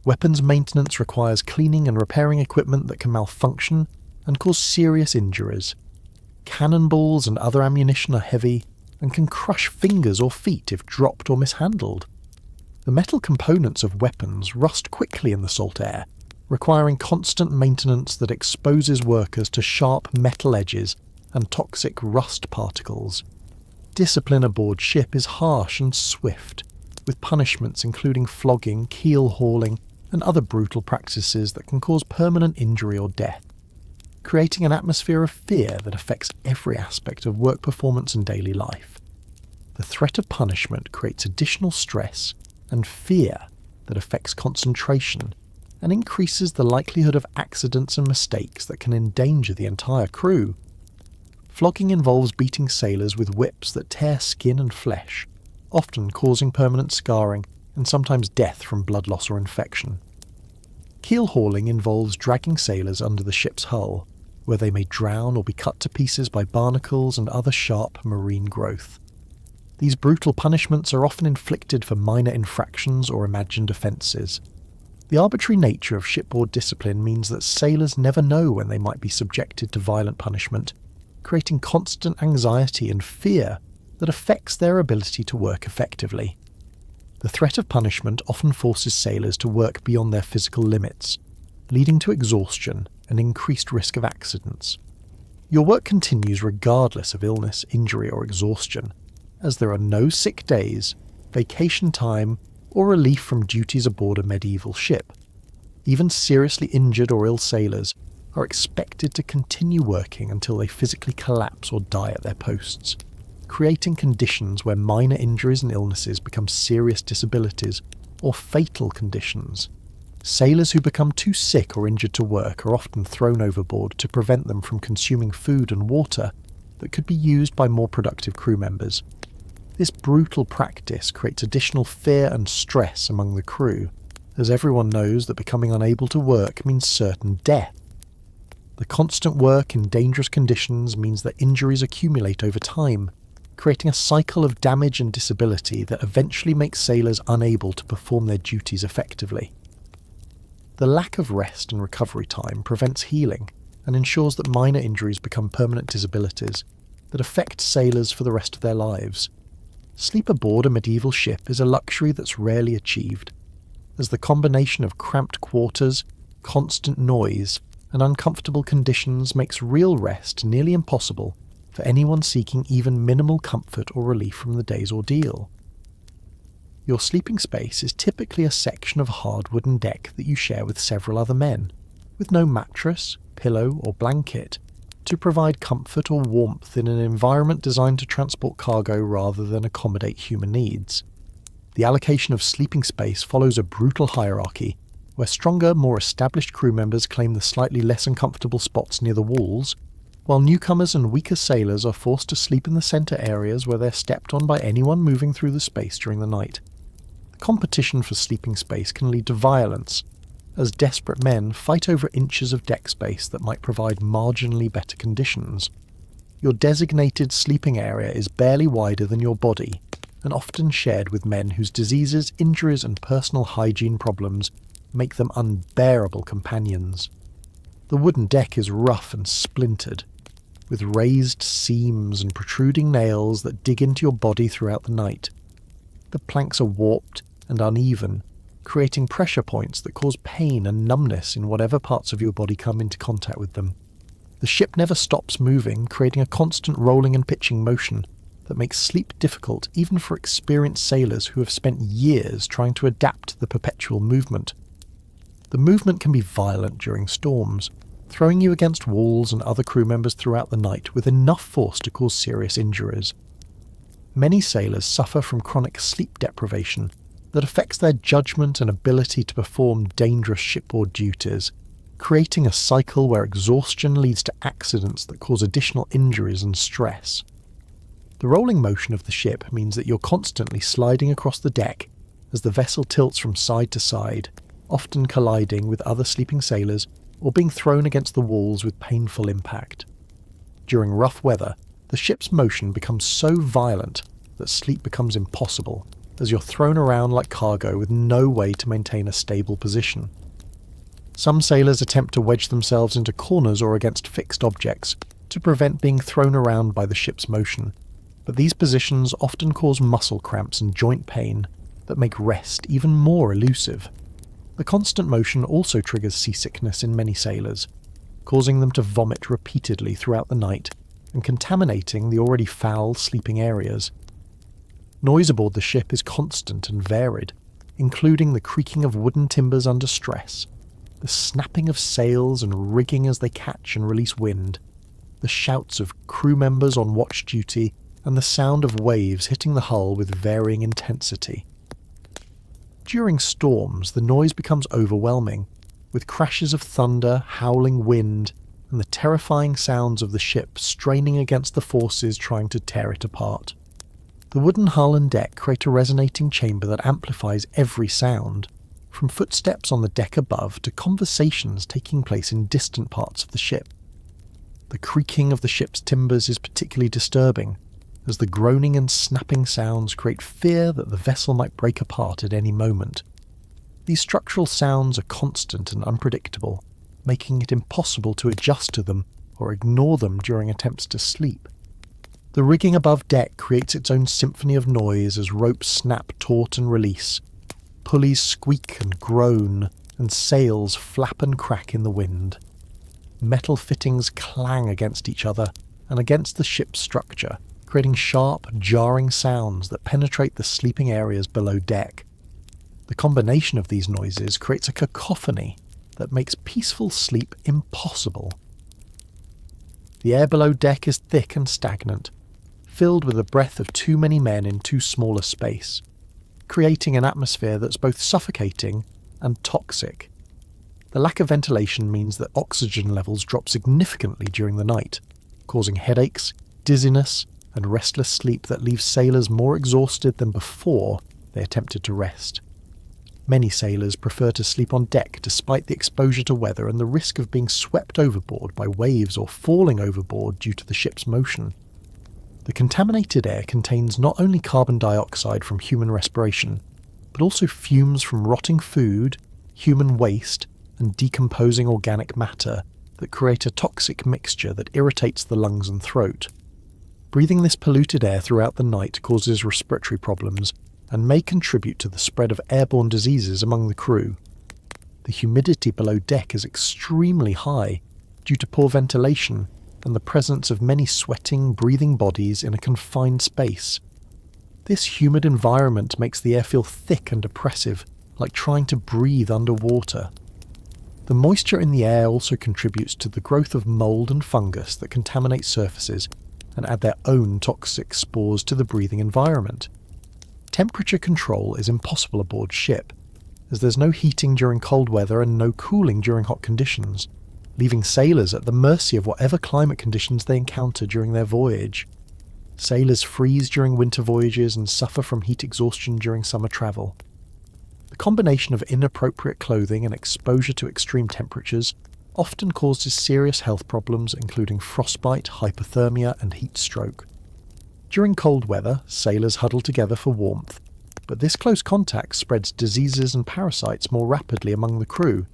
S1: Weapons maintenance requires cleaning and repairing equipment that can malfunction and cause serious injuries. Cannonballs and other ammunition are heavy and can crush fingers or feet if dropped or mishandled. The metal components of weapons rust quickly in the salt air, requiring constant maintenance that exposes workers to sharp metal edges and toxic rust particles. Discipline aboard ship is harsh and swift, with punishments including flogging, keel hauling, and other brutal practices that can cause permanent injury or death, creating an atmosphere of fear that affects every aspect of work performance and daily life. The threat of punishment creates additional stress and fear that affects concentration and increases the likelihood of accidents and mistakes that can endanger the entire crew. Flogging involves beating sailors with whips that tear skin and flesh, often causing permanent scarring and sometimes death from blood loss or infection. Keel hauling involves dragging sailors under the ship's hull, where they may drown or be cut to pieces by barnacles and other sharp marine growth. These brutal punishments are often inflicted for minor infractions or imagined offences. The arbitrary nature of shipboard discipline means that sailors never know when they might be subjected to violent punishment, creating constant anxiety and fear that affects their ability to work effectively. The threat of punishment often forces sailors to work beyond their physical limits, leading to exhaustion and increased risk of accidents. Your work continues regardless of illness, injury or exhaustion, as there are no sick days, vacation time, or relief from duties aboard a medieval ship. Even seriously injured or ill sailors are expected to continue working until they physically collapse or die at their posts, creating conditions where minor injuries and illnesses become serious disabilities or fatal conditions. Sailors who become too sick or injured to work are often thrown overboard to prevent them from consuming food and water that could be used by more productive crew members. This brutal practice creates additional fear and stress among the crew, as everyone knows that becoming unable to work means certain death. The constant work in dangerous conditions means that injuries accumulate over time, creating a cycle of damage and disability that eventually makes sailors unable to perform their duties effectively. The lack of rest and recovery time prevents healing and ensures that minor injuries become permanent disabilities that affect sailors for the rest of their lives. Sleep aboard a medieval ship is a luxury that's rarely achieved, as the combination of cramped quarters, constant noise, and uncomfortable conditions makes real rest nearly impossible for anyone seeking even minimal comfort or relief from the day's ordeal. Your sleeping space is typically a section of hard wooden deck that you share with several other men, with no mattress, pillow, or blanket, to provide comfort or warmth in an environment designed to transport cargo rather than accommodate human needs. The allocation of sleeping space follows a brutal hierarchy, where stronger, more established crew members claim the slightly less uncomfortable spots near the walls, while newcomers and weaker sailors are forced to sleep in the centre areas where they're stepped on by anyone moving through the space during the night. The competition for sleeping space can lead to violence, as desperate men fight over inches of deck space that might provide marginally better conditions. Your designated sleeping area is barely wider than your body, and often shared with men whose diseases, injuries and personal hygiene problems make them unbearable companions. The wooden deck is rough and splintered, with raised seams and protruding nails that dig into your body throughout the night. The planks are warped and uneven, creating pressure points that cause pain and numbness in whatever parts of your body come into contact with them. The ship never stops moving, creating a constant rolling and pitching motion that makes sleep difficult even for experienced sailors who have spent years trying to adapt to the perpetual movement. The movement can be violent during storms, throwing you against walls and other crew members throughout the night with enough force to cause serious injuries. Many sailors suffer from chronic sleep deprivation that affects their judgment and ability to perform dangerous shipboard duties, creating a cycle where exhaustion leads to accidents that cause additional injuries and stress. The rolling motion of the ship means that you're constantly sliding across the deck as the vessel tilts from side to side, often colliding with other sleeping sailors or being thrown against the walls with painful impact. During rough weather, the ship's motion becomes so violent that sleep becomes impossible, as you're thrown around like cargo with no way to maintain a stable position. Some sailors attempt to wedge themselves into corners or against fixed objects to prevent being thrown around by the ship's motion, but these positions often cause muscle cramps and joint pain that make rest even more elusive. The constant motion also triggers seasickness in many sailors, causing them to vomit repeatedly throughout the night and contaminating the already foul sleeping areas. Noise aboard the ship is constant and varied, including the creaking of wooden timbers under stress, the snapping of sails and rigging as they catch and release wind, the shouts of crew members on watch duty, and the sound of waves hitting the hull with varying intensity. During storms, the noise becomes overwhelming, with crashes of thunder, howling wind, and the terrifying sounds of the ship straining against the forces trying to tear it apart. The wooden hull and deck create a resonating chamber that amplifies every sound, from footsteps on the deck above to conversations taking place in distant parts of the ship. The creaking of the ship's timbers is particularly disturbing, as the groaning and snapping sounds create fear that the vessel might break apart at any moment. These structural sounds are constant and unpredictable, making it impossible to adjust to them or ignore them during attempts to sleep. The rigging above deck creates its own symphony of noise as ropes snap taut and release, pulleys squeak and groan, and sails flap and crack in the wind. Metal fittings clang against each other and against the ship's structure, creating sharp, jarring sounds that penetrate the sleeping areas below deck. The combination of these noises creates a cacophony that makes peaceful sleep impossible. The air below deck is thick and stagnant, filled with the breath of too many men in too small a space, creating an atmosphere that's both suffocating and toxic. The lack of ventilation means that oxygen levels drop significantly during the night, causing headaches, dizziness, and restless sleep that leaves sailors more exhausted than before they attempted to rest. Many sailors prefer to sleep on deck despite the exposure to weather and the risk of being swept overboard by waves or falling overboard due to the ship's motion. The contaminated air contains not only carbon dioxide from human respiration, but also fumes from rotting food, human waste, and decomposing organic matter that create a toxic mixture that irritates the lungs and throat. Breathing this polluted air throughout the night causes respiratory problems and may contribute to the spread of airborne diseases among the crew. The humidity below deck is extremely high due to poor ventilation and the presence of many sweating, breathing bodies in a confined space. This humid environment makes the air feel thick and oppressive, like trying to breathe underwater. The moisture in the air also contributes to the growth of mold and fungus that contaminate surfaces and add their own toxic spores to the breathing environment. Temperature control is impossible aboard ship, as there's no heating during cold weather and no cooling during hot conditions, leaving sailors at the mercy of whatever climate conditions they encounter during their voyage. Sailors freeze during winter voyages and suffer from heat exhaustion during summer travel. The combination of inappropriate clothing and exposure to extreme temperatures often causes serious health problems including frostbite, hypothermia, and heat stroke. During cold weather, sailors huddle together for warmth, but this close contact spreads diseases and parasites more rapidly among the crew.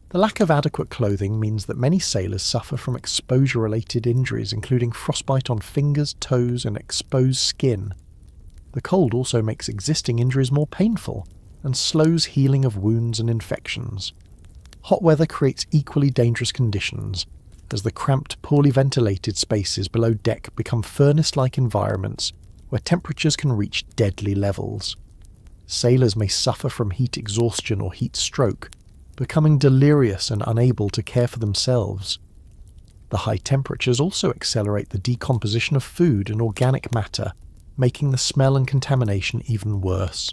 S1: The lack of adequate clothing means that many sailors suffer from exposure-related injuries including frostbite on fingers, toes, and exposed skin. The cold also makes existing injuries more painful and slows healing of wounds and infections. Hot weather creates equally dangerous conditions, as the cramped, poorly ventilated spaces below deck become furnace-like environments where temperatures can reach deadly levels. Sailors may suffer from heat exhaustion or heat stroke, becoming delirious and unable to care for themselves. The high temperatures also accelerate the decomposition of food and organic matter, making the smell and contamination even worse.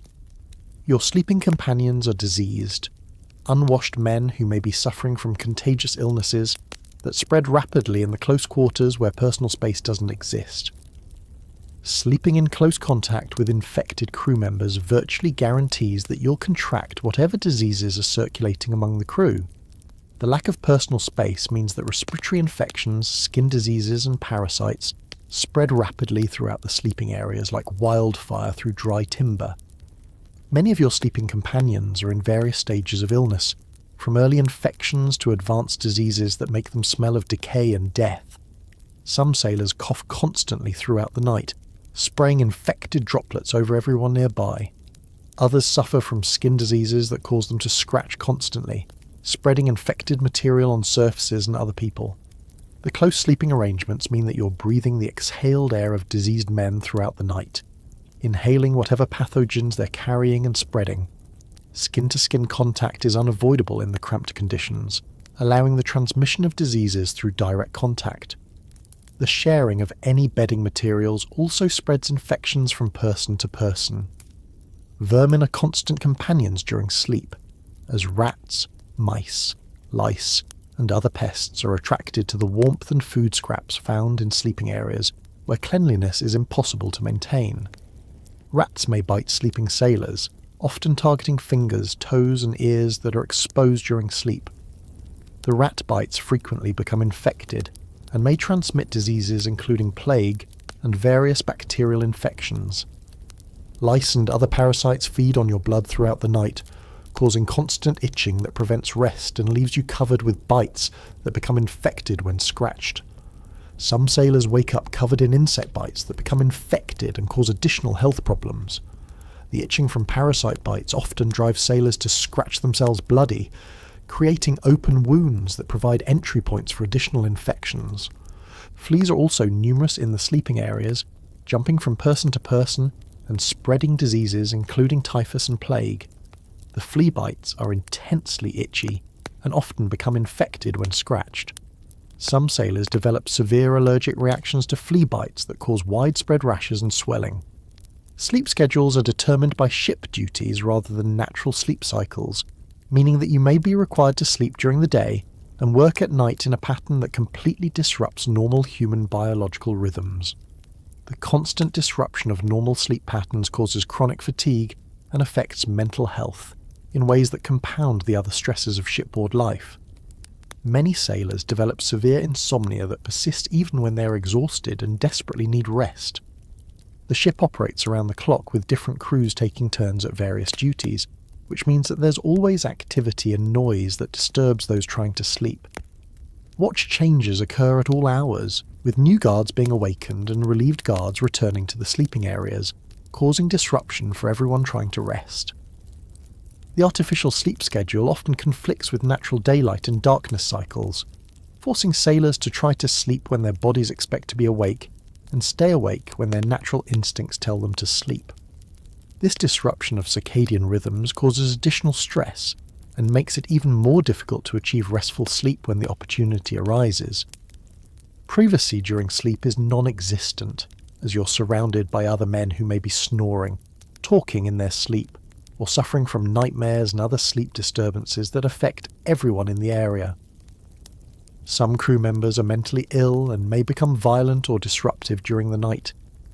S1: Your sleeping companions are diseased, unwashed men who may be suffering from contagious illnesses that spread rapidly in the close quarters where personal space doesn't exist. Sleeping in close contact with infected crew members virtually guarantees that you'll contract whatever diseases are circulating among the crew. The lack of personal space means that respiratory infections, skin diseases, and parasites spread rapidly throughout the sleeping areas like wildfire through dry timber. Many of your sleeping companions are in various stages of illness, from early infections to advanced diseases that make them smell of decay and death. Some sailors cough constantly throughout the night, spraying infected droplets over everyone nearby. Others suffer from skin diseases that cause them to scratch constantly, spreading infected material on surfaces and other people. The close sleeping arrangements mean that you're breathing the exhaled air of diseased men throughout the night, inhaling whatever pathogens they're carrying and spreading. Skin-to-skin contact is unavoidable in the cramped conditions, allowing the transmission of diseases through direct contact. The sharing of any bedding materials also spreads infections from person to person. Vermin are constant companions during sleep, as rats, mice, lice, and other pests are attracted to the warmth and food scraps found in sleeping areas where cleanliness is impossible to maintain. Rats may bite sleeping sailors, often targeting fingers, toes and ears that are exposed during sleep. The rat bites frequently become infected and may transmit diseases including plague and various bacterial infections. Lice and other parasites feed on your blood throughout the night, causing constant itching that prevents rest and leaves you covered with bites that become infected when scratched. Some sailors wake up covered in insect bites that become infected and cause additional health problems. The itching from parasite bites often drives sailors to scratch themselves bloody, creating open wounds that provide entry points for additional infections. Fleas are also numerous in the sleeping areas, jumping from person to person and spreading diseases including typhus and plague. The flea bites are intensely itchy and often become infected when scratched. Some sailors develop severe allergic reactions to flea bites that cause widespread rashes and swelling. Sleep schedules are determined by ship duties rather than natural sleep cycles, meaning that you may be required to sleep during the day and work at night in a pattern that completely disrupts normal human biological rhythms. The constant disruption of normal sleep patterns causes chronic fatigue and affects mental health in ways that compound the other stresses of shipboard life. Many sailors develop severe insomnia that persists even when they are exhausted and desperately need rest. The ship operates around the clock with different crews taking turns at various duties, which means that there's always activity and noise that disturbs those trying to sleep. Watch changes occur at all hours, with new guards being awakened and relieved guards returning to the sleeping areas, causing disruption for everyone trying to rest. The artificial sleep schedule often conflicts with natural daylight and darkness cycles, forcing sailors to try to sleep when their bodies expect to be awake and stay awake when their natural instincts tell them to sleep. This disruption of circadian rhythms causes additional stress and makes it even more difficult to achieve restful sleep when the opportunity arises. Privacy during sleep is non-existent, as you're surrounded by other men who may be snoring, talking in their sleep, or suffering from nightmares and other sleep disturbances that affect everyone in the area. Some crew members are mentally ill and may become violent or disruptive during the night,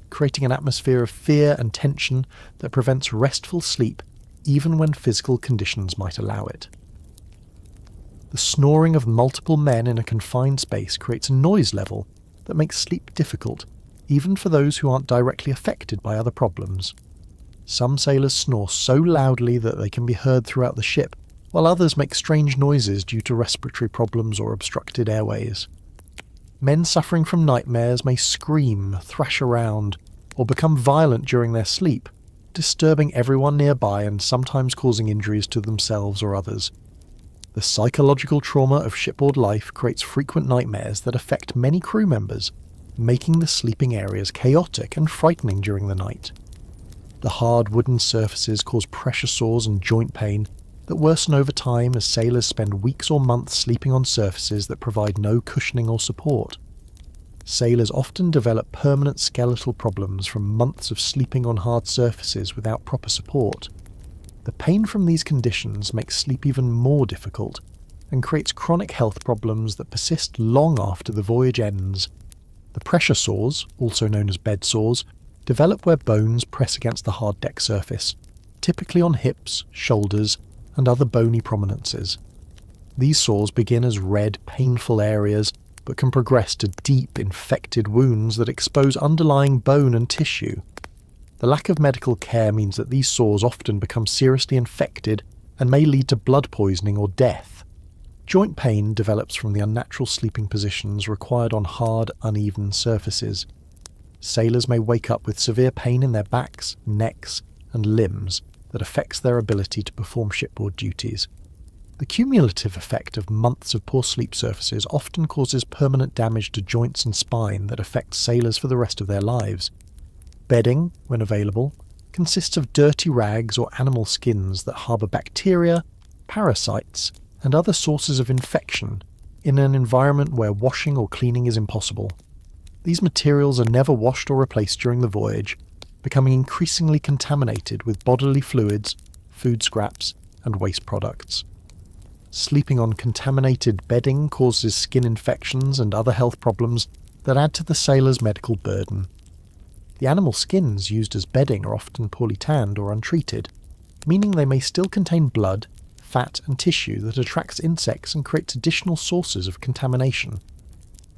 S1: creating an atmosphere of fear and tension that prevents restful sleep even when physical conditions might allow it. The snoring of multiple men in a confined space creates a noise level that makes sleep difficult, even for those who aren't directly affected by other problems. Some sailors snore so loudly that they can be heard throughout the ship, while others make strange noises due to respiratory problems or obstructed airways. Men suffering from nightmares may scream, thrash around, or become violent during their sleep, disturbing everyone nearby and sometimes causing injuries to themselves or others. The psychological trauma of shipboard life creates frequent nightmares that affect many crew members, making the sleeping areas chaotic and frightening during the night. The hard wooden surfaces cause pressure sores and joint pain that worsen over time as sailors spend weeks or months sleeping on surfaces that provide no cushioning or support. Sailors often develop permanent skeletal problems from months of sleeping on hard surfaces without proper support. The pain from these conditions makes sleep even more difficult and creates chronic health problems that persist long after the voyage ends. The pressure sores, also known as bed sores, develop where bones press against the hard deck surface, typically on hips, shoulders, and other bony prominences. These sores begin as red, painful areas, but can progress to deep, infected wounds that expose underlying bone and tissue. The lack of medical care means that these sores often become seriously infected and may lead to blood poisoning or death. Joint pain develops from the unnatural sleeping positions required on hard, uneven surfaces. Sailors may wake up with severe pain in their backs, necks, and limbs that affects their ability to perform shipboard duties. The cumulative effect of months of poor sleep surfaces often causes permanent damage to joints and spine that affects sailors for the rest of their lives. Bedding, when available, consists of dirty rags or animal skins that harbour bacteria, parasites, and other sources of infection in an environment where washing or cleaning is impossible. These materials are never washed or replaced during the voyage, becoming increasingly contaminated with bodily fluids, food scraps, and waste products. Sleeping on contaminated bedding causes skin infections and other health problems that add to the sailor's medical burden. The animal skins used as bedding are often poorly tanned or untreated, meaning they may still contain blood, fat and tissue that attracts insects and creates additional sources of contamination.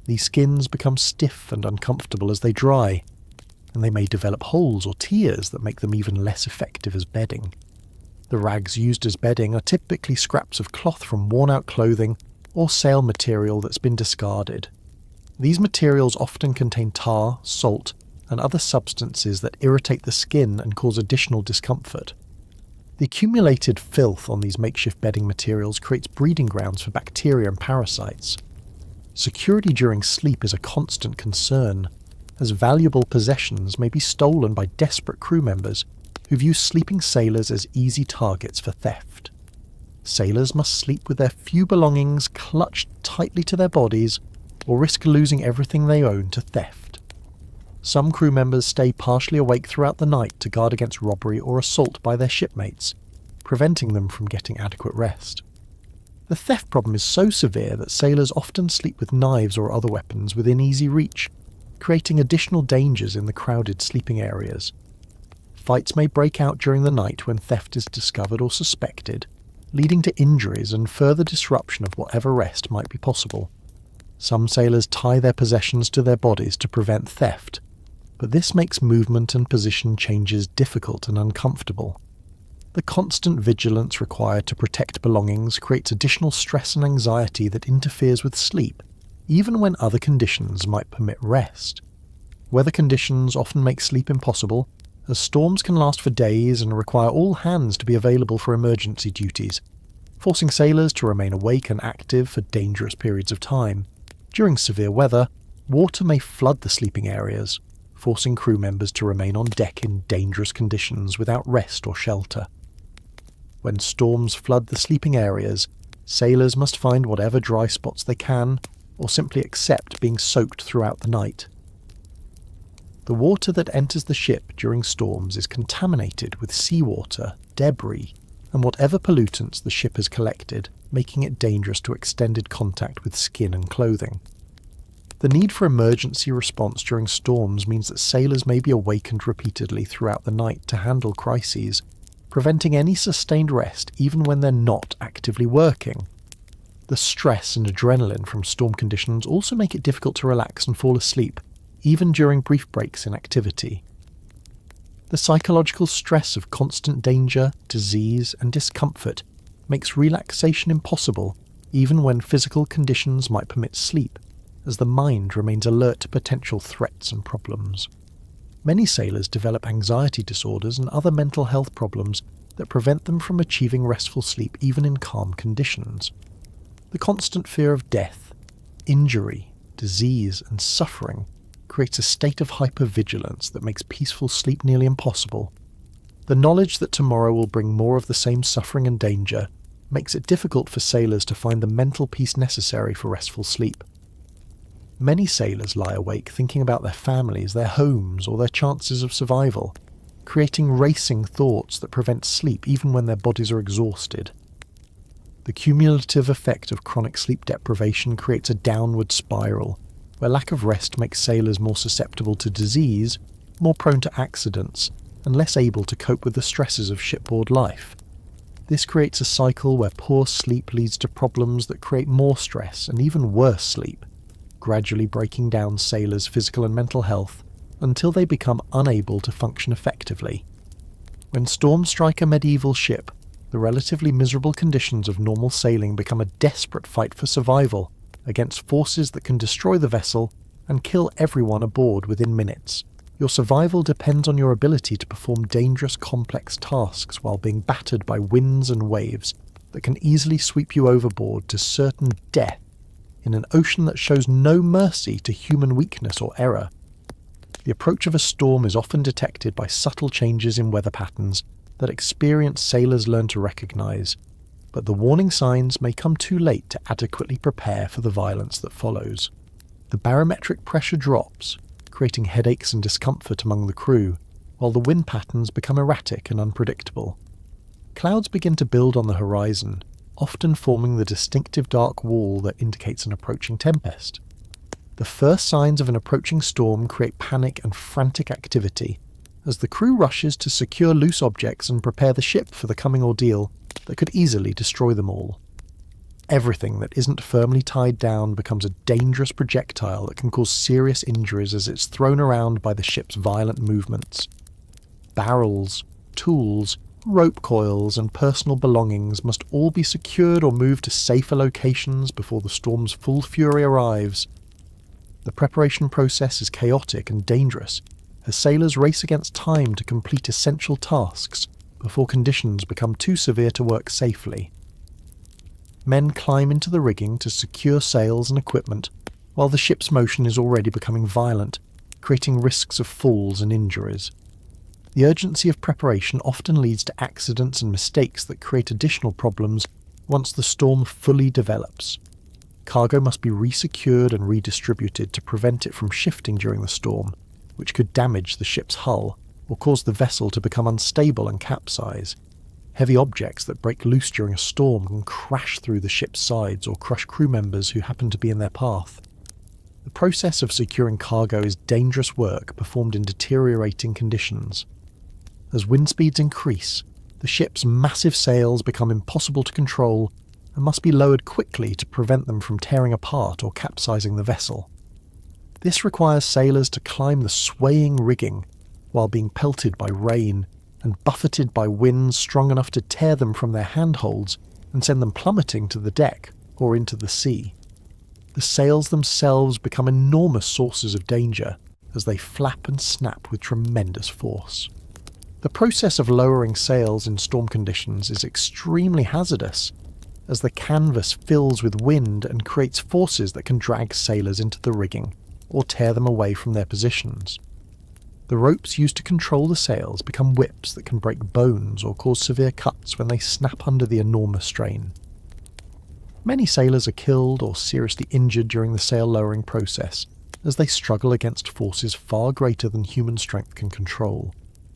S1: These skins become stiff and uncomfortable as they dry, and they may develop holes or tears that make them even less effective as bedding. The rags used as bedding are typically scraps of cloth from worn-out clothing or sail material that's been discarded. These materials often contain tar, salt, and other substances that irritate the skin and cause additional discomfort. The accumulated filth on these makeshift bedding materials creates breeding grounds for bacteria and parasites. Security during sleep is a constant concern, as valuable possessions may be stolen by desperate crew members who view sleeping sailors as easy targets for theft. Sailors must sleep with their few belongings clutched tightly to their bodies or risk losing everything they own to theft. Some crew members stay partially awake throughout the night to guard against robbery or assault by their shipmates, preventing them from getting adequate rest. The theft problem is so severe that sailors often sleep with knives or other weapons within easy reach, creating additional dangers in the crowded sleeping areas. Fights may break out during the night when theft is discovered or suspected, leading to injuries and further disruption of whatever rest might be possible. Some sailors tie their possessions to their bodies to prevent theft, but this makes movement and position changes difficult and uncomfortable. The constant vigilance required to protect belongings creates additional stress and anxiety that interferes with sleep, even when other conditions might permit rest. Weather conditions often make sleep impossible, as storms can last for days and require all hands to be available for emergency duties, forcing sailors to remain awake and active for dangerous periods of time. During severe weather, water may flood the sleeping areas, forcing crew members to remain on deck in dangerous conditions without rest or shelter. When storms flood the sleeping areas, sailors must find whatever dry spots they can, or simply accept being soaked throughout the night. The water that enters the ship during storms is contaminated with seawater, debris, and whatever pollutants the ship has collected, making it dangerous to extended contact with skin and clothing. The need for emergency response during storms means that sailors may be awakened repeatedly throughout the night to handle crises, preventing any sustained rest even when they're not actively working. The stress and adrenaline from storm conditions also make it difficult to relax and fall asleep, even during brief breaks in activity. The psychological stress of constant danger, disease, and discomfort makes relaxation impossible, even when physical conditions might permit sleep, as the mind remains alert to potential threats and problems. Many sailors develop anxiety disorders and other mental health problems that prevent them from achieving restful sleep even in calm conditions. The constant fear of death, injury, disease, and suffering creates a state of hypervigilance that makes peaceful sleep nearly impossible. The knowledge that tomorrow will bring more of the same suffering and danger makes it difficult for sailors to find the mental peace necessary for restful sleep. Many sailors lie awake thinking about their families, their homes, or their chances of survival, creating racing thoughts that prevent sleep even when their bodies are exhausted. The cumulative effect of chronic sleep deprivation creates a downward spiral, where lack of rest makes sailors more susceptible to disease, more prone to accidents, and less able to cope with the stresses of shipboard life. This creates a cycle where poor sleep leads to problems that create more stress and even worse sleep, gradually breaking down sailors' physical and mental health until they become unable to function effectively. When storms strike a medieval ship, the relatively miserable conditions of normal sailing become a desperate fight for survival against forces that can destroy the vessel and kill everyone aboard within minutes. Your survival depends on your ability to perform dangerous, complex tasks while being battered by winds and waves that can easily sweep you overboard to certain death in an ocean that shows no mercy to human weakness or error. The approach of a storm is often detected by subtle changes in weather patterns that experienced sailors learn to recognize, but the warning signs may come too late to adequately prepare for the violence that follows. The barometric pressure drops, creating headaches and discomfort among the crew, while the wind patterns become erratic and unpredictable. Clouds begin to build on the horizon, often forming the distinctive dark wall that indicates an approaching tempest. The first signs of an approaching storm create panic and frantic activity, as the crew rushes to secure loose objects and prepare the ship for the coming ordeal that could easily destroy them all. Everything that isn't firmly tied down becomes a dangerous projectile that can cause serious injuries as it's thrown around by the ship's violent movements. Barrels, tools, rope coils, and personal belongings must all be secured or moved to safer locations before the storm's full fury arrives. The preparation process is chaotic and dangerous, as sailors race against time to complete essential tasks before conditions become too severe to work safely. Men climb into the rigging to secure sails and equipment, while the ship's motion is already becoming violent, creating risks of falls and injuries. The urgency of preparation often leads to accidents and mistakes that create additional problems once the storm fully develops. Cargo must be resecured and redistributed to prevent it from shifting during the storm, which could damage the ship's hull or cause the vessel to become unstable and capsize. Heavy objects that break loose during a storm can crash through the ship's sides or crush crew members who happen to be in their path. The process of securing cargo is dangerous work performed in deteriorating conditions. As wind speeds increase, the ship's massive sails become impossible to control and must be lowered quickly to prevent them from tearing apart or capsizing the vessel. This requires sailors to climb the swaying rigging while being pelted by rain and buffeted by winds strong enough to tear them from their handholds and send them plummeting to the deck or into the sea. The sails themselves become enormous sources of danger as they flap and snap with tremendous force. The process of lowering sails in storm conditions is extremely hazardous, as the canvas fills with wind and creates forces that can drag sailors into the rigging or tear them away from their positions. The ropes used to control the sails become whips that can break bones or cause severe cuts when they snap under the enormous strain. Many sailors are killed or seriously injured during the sail lowering process, as they struggle against forces far greater than human strength can control.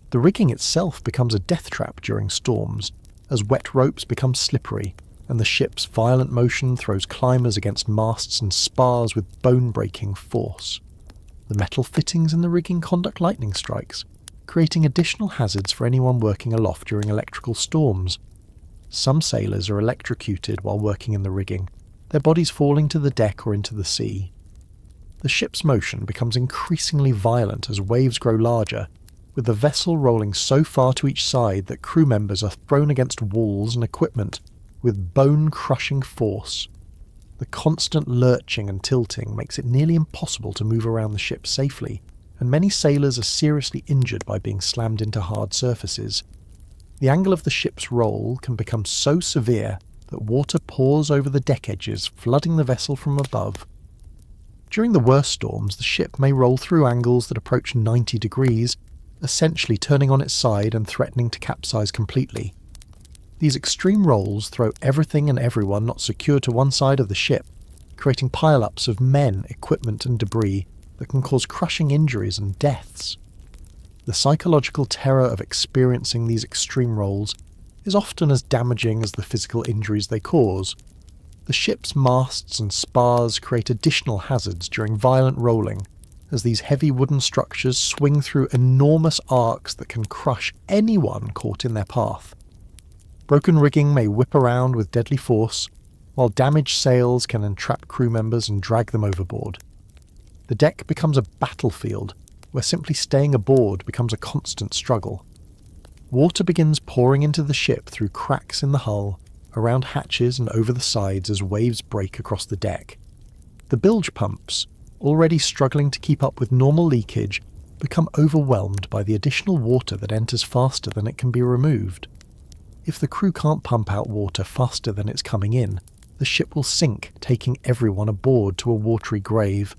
S1: The rigging itself becomes a death trap during storms, as wet ropes become slippery, and the ship's violent motion throws climbers against masts and spars with bone-breaking force. The metal fittings in the rigging conduct lightning strikes, creating additional hazards for anyone working aloft during electrical storms. Some sailors are electrocuted while working in the rigging, their bodies falling to the deck or into the sea. The ship's motion becomes increasingly violent as waves grow larger, with the vessel rolling so far to each side that crew members are thrown against walls and equipment with bone-crushing force. The constant lurching and tilting makes it nearly impossible to move around the ship safely, and many sailors are seriously injured by being slammed into hard surfaces. The angle of the ship's roll can become so severe that water pours over the deck edges, flooding the vessel from above. During the worst storms, the ship may roll through angles that approach 90 degrees, essentially turning on its side and threatening to capsize completely. These extreme rolls throw everything and everyone not secured to one side of the ship, creating pile-ups of men, equipment and debris that can cause crushing injuries and deaths. The psychological terror of experiencing these extreme rolls is often as damaging as the physical injuries they cause. The ship's masts and spars create additional hazards during violent rolling, as these heavy wooden structures swing through enormous arcs that can crush anyone caught in their path. Broken rigging may whip around with deadly force, while damaged sails can entrap crew members and drag them overboard. The deck becomes a battlefield, where simply staying aboard becomes a constant struggle. Water begins pouring into the ship through cracks in the hull, around hatches and over the sides as waves break across the deck. The bilge pumps, already struggling to keep up with normal leakage, become overwhelmed by the additional water that enters faster than it can be removed. If the crew can't pump out water faster than it's coming in, the ship will sink, taking everyone aboard to a watery grave.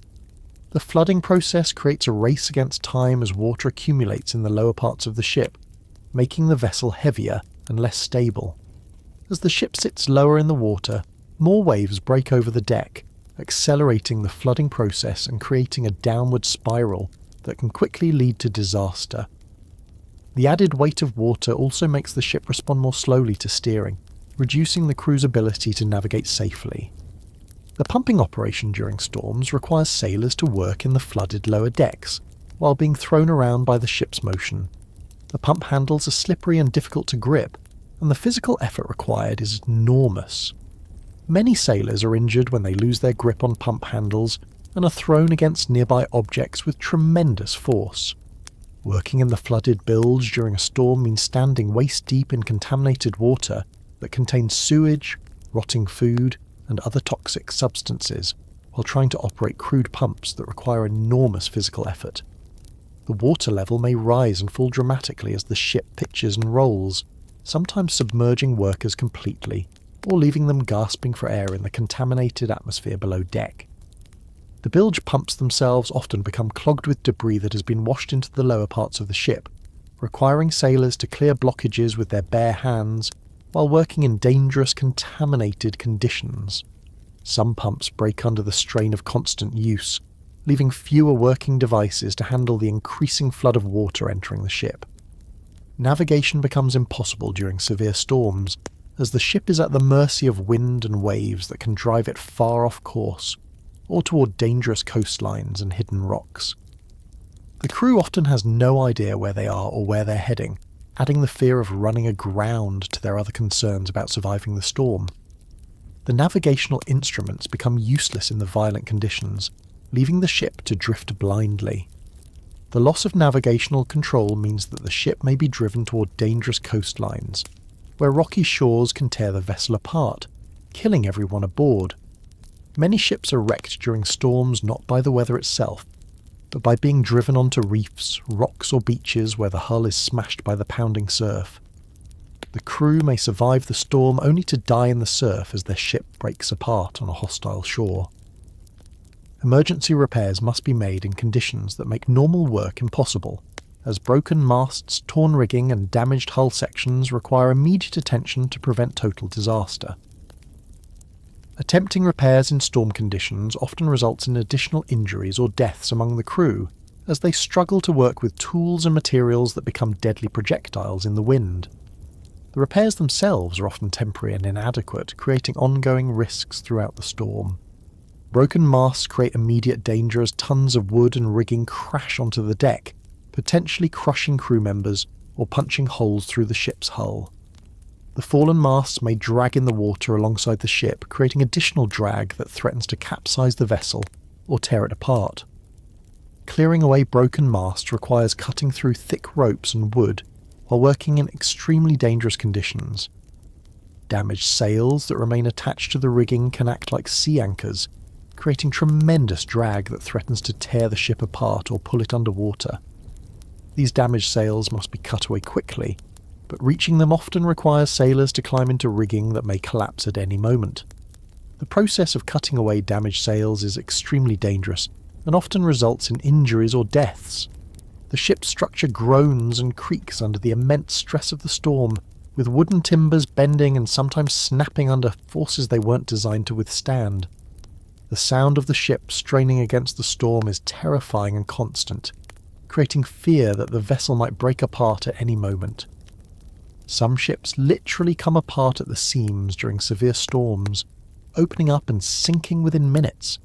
S1: The flooding process creates a race against time as water accumulates in the lower parts of the ship, making the vessel heavier and less stable. As the ship sits lower in the water, more waves break over the deck, accelerating the flooding process and creating a downward spiral that can quickly lead to disaster. The added weight of water also makes the ship respond more slowly to steering, reducing the crew's ability to navigate safely. The pumping operation during storms requires sailors to work in the flooded lower decks, while being thrown around by the ship's motion. The pump handles are slippery and difficult to grip, and the physical effort required is enormous. Many sailors are injured when they lose their grip on pump handles and are thrown against nearby objects with tremendous force. Working in the flooded bilge during a storm means standing waist-deep in contaminated water that contains sewage, rotting food, and other toxic substances, while trying to operate crude pumps that require enormous physical effort. The water level may rise and fall dramatically as the ship pitches and rolls, sometimes submerging workers completely, or leaving them gasping for air in the contaminated atmosphere below deck. The bilge pumps themselves often become clogged with debris that has been washed into the lower parts of the ship, requiring sailors to clear blockages with their bare hands while working in dangerous, contaminated conditions. Some pumps break under the strain of constant use, leaving fewer working devices to handle the increasing flood of water entering the ship. Navigation becomes impossible during severe storms, as the ship is at the mercy of wind and waves that can drive it far off course, or toward dangerous coastlines and hidden rocks. The crew often has no idea where they are or where they're heading, adding the fear of running aground to their other concerns about surviving the storm. The navigational instruments become useless in the violent conditions, leaving the ship to drift blindly. The loss of navigational control means that the ship may be driven toward dangerous coastlines, where rocky shores can tear the vessel apart, killing everyone aboard. Many ships are wrecked during storms not by the weather itself, but by being driven onto reefs, rocks or beaches where the hull is smashed by the pounding surf. The crew may survive the storm only to die in the surf as their ship breaks apart on a hostile shore. Emergency repairs must be made in conditions that make normal work impossible, as broken masts, torn rigging and damaged hull sections require immediate attention to prevent total disaster. Attempting repairs in storm conditions often results in additional injuries or deaths among the crew, as they struggle to work with tools and materials that become deadly projectiles in the wind. The repairs themselves are often temporary and inadequate, creating ongoing risks throughout the storm. Broken masts create immediate danger as tons of wood and rigging crash onto the deck, potentially crushing crew members or punching holes through the ship's hull. The fallen masts may drag in the water alongside the ship, creating additional drag that threatens to capsize the vessel or tear it apart. Clearing away broken masts requires cutting through thick ropes and wood while working in extremely dangerous conditions. Damaged sails that remain attached to the rigging can act like sea anchors, creating tremendous drag that threatens to tear the ship apart or pull it underwater. These damaged sails must be cut away quickly, but reaching them often requires sailors to climb into rigging that may collapse at any moment. The process of cutting away damaged sails is extremely dangerous and often results in injuries or deaths. The ship's structure groans and creaks under the immense stress of the storm, with wooden timbers bending and sometimes snapping under forces they weren't designed to withstand. The sound of the ship straining against the storm is terrifying and constant, creating fear that the vessel might break apart at any moment. Some ships literally come apart at the seams during severe storms, opening up and sinking within minutes.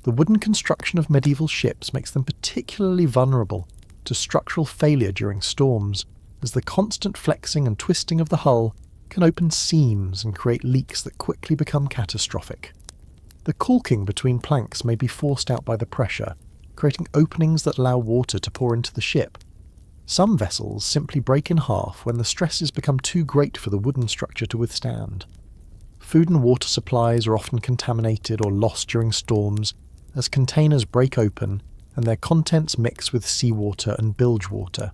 S1: The wooden construction of medieval ships makes them particularly vulnerable to structural failure during storms, as the constant flexing and twisting of the hull can open seams and create leaks that quickly become catastrophic. The caulking between planks may be forced out by the pressure, creating openings that allow water to pour into the ship. Some vessels simply break in half when the stresses become too great for the wooden structure to withstand. Food and water supplies are often contaminated or lost during storms, as containers break open and their contents mix with seawater and bilge water.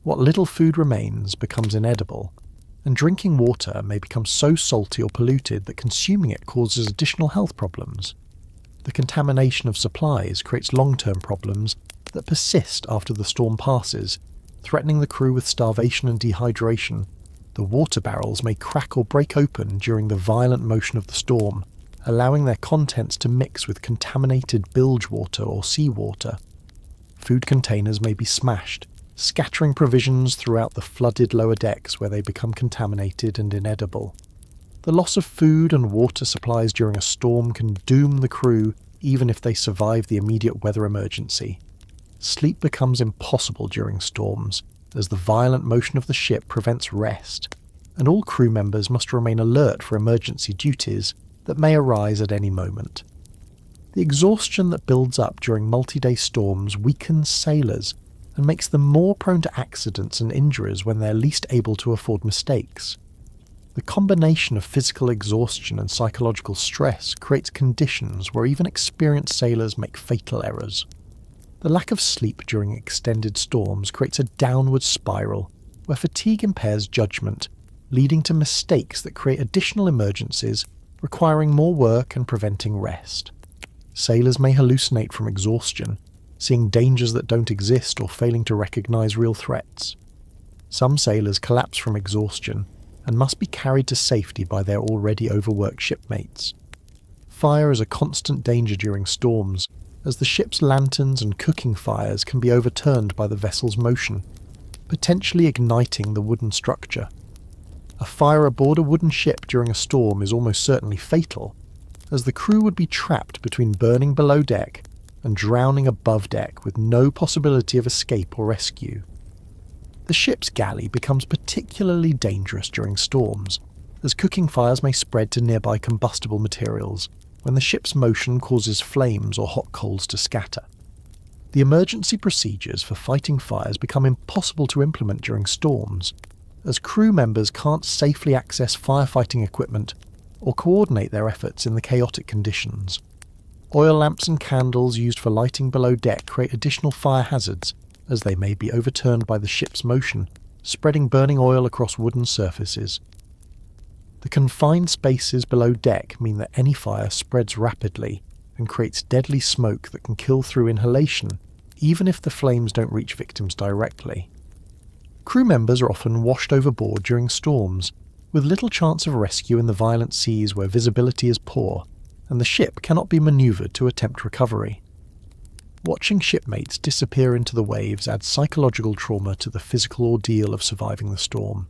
S1: What little food remains becomes inedible, and drinking water may become so salty or polluted that consuming it causes additional health problems. The contamination of supplies creates long-term problems that persist after the storm passes, threatening the crew with starvation and dehydration. The water barrels may crack or break open during the violent motion of the storm, allowing their contents to mix with contaminated bilge water or seawater. Food containers may be smashed, scattering provisions throughout the flooded lower decks where they become contaminated and inedible. The loss of food and water supplies during a storm can doom the crew even if they survive the immediate weather emergency. Sleep becomes impossible during storms, as the violent motion of the ship prevents rest, and all crew members must remain alert for emergency duties that may arise at any moment. The exhaustion that builds up during multi-day storms weakens sailors and makes them more prone to accidents and injuries when they're least able to afford mistakes. The combination of physical exhaustion and psychological stress creates conditions where even experienced sailors make fatal errors. The lack of sleep during extended storms creates a downward spiral where fatigue impairs judgment, leading to mistakes that create additional emergencies, requiring more work and preventing rest. Sailors may hallucinate from exhaustion, seeing dangers that don't exist or failing to recognize real threats. Some sailors collapse from exhaustion and must be carried to safety by their already overworked shipmates. Fire is a constant danger during storms, as the ship's lanterns and cooking fires can be overturned by the vessel's motion, potentially igniting the wooden structure. A fire aboard a wooden ship during a storm is almost certainly fatal, as the crew would be trapped between burning below deck and drowning above deck with no possibility of escape or rescue. The ship's galley becomes particularly dangerous during storms, as cooking fires may spread to nearby combustible materials when the ship's motion causes flames or hot coals to scatter. The emergency procedures for fighting fires become impossible to implement during storms, as crew members can't safely access firefighting equipment or coordinate their efforts in the chaotic conditions. Oil lamps and candles used for lighting below deck create additional fire hazards, as they may be overturned by the ship's motion, spreading burning oil across wooden surfaces. The confined spaces below deck mean that any fire spreads rapidly and creates deadly smoke that can kill through inhalation, even if the flames don't reach victims directly. Crew members are often washed overboard during storms, with little chance of rescue in the violent seas where visibility is poor, and the ship cannot be manoeuvred to attempt recovery. Watching shipmates disappear into the waves adds psychological trauma to the physical ordeal of surviving the storm.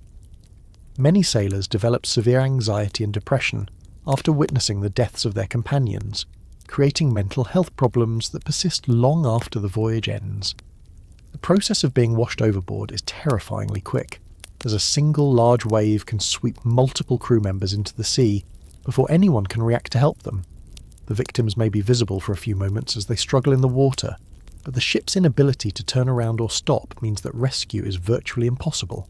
S1: Many sailors develop severe anxiety and depression after witnessing the deaths of their companions, creating mental health problems that persist long after the voyage ends. The process of being washed overboard is terrifyingly quick, as a single large wave can sweep multiple crew members into the sea before anyone can react to help them. The victims may be visible for a few moments as they struggle in the water, but the ship's inability to turn around or stop means that rescue is virtually impossible.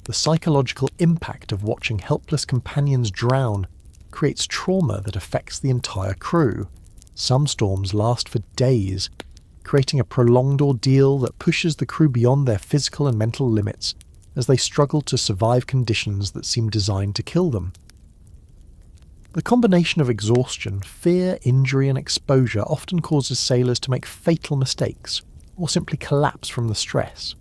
S1: The psychological impact of watching helpless companions drown creates trauma that affects the entire crew. Some storms last for days, creating a prolonged ordeal that pushes the crew beyond their physical and mental limits as they struggle to survive conditions that seem designed to kill them. The combination of exhaustion, fear, injury and exposure often causes sailors to make fatal mistakes, or simply collapse from the stress.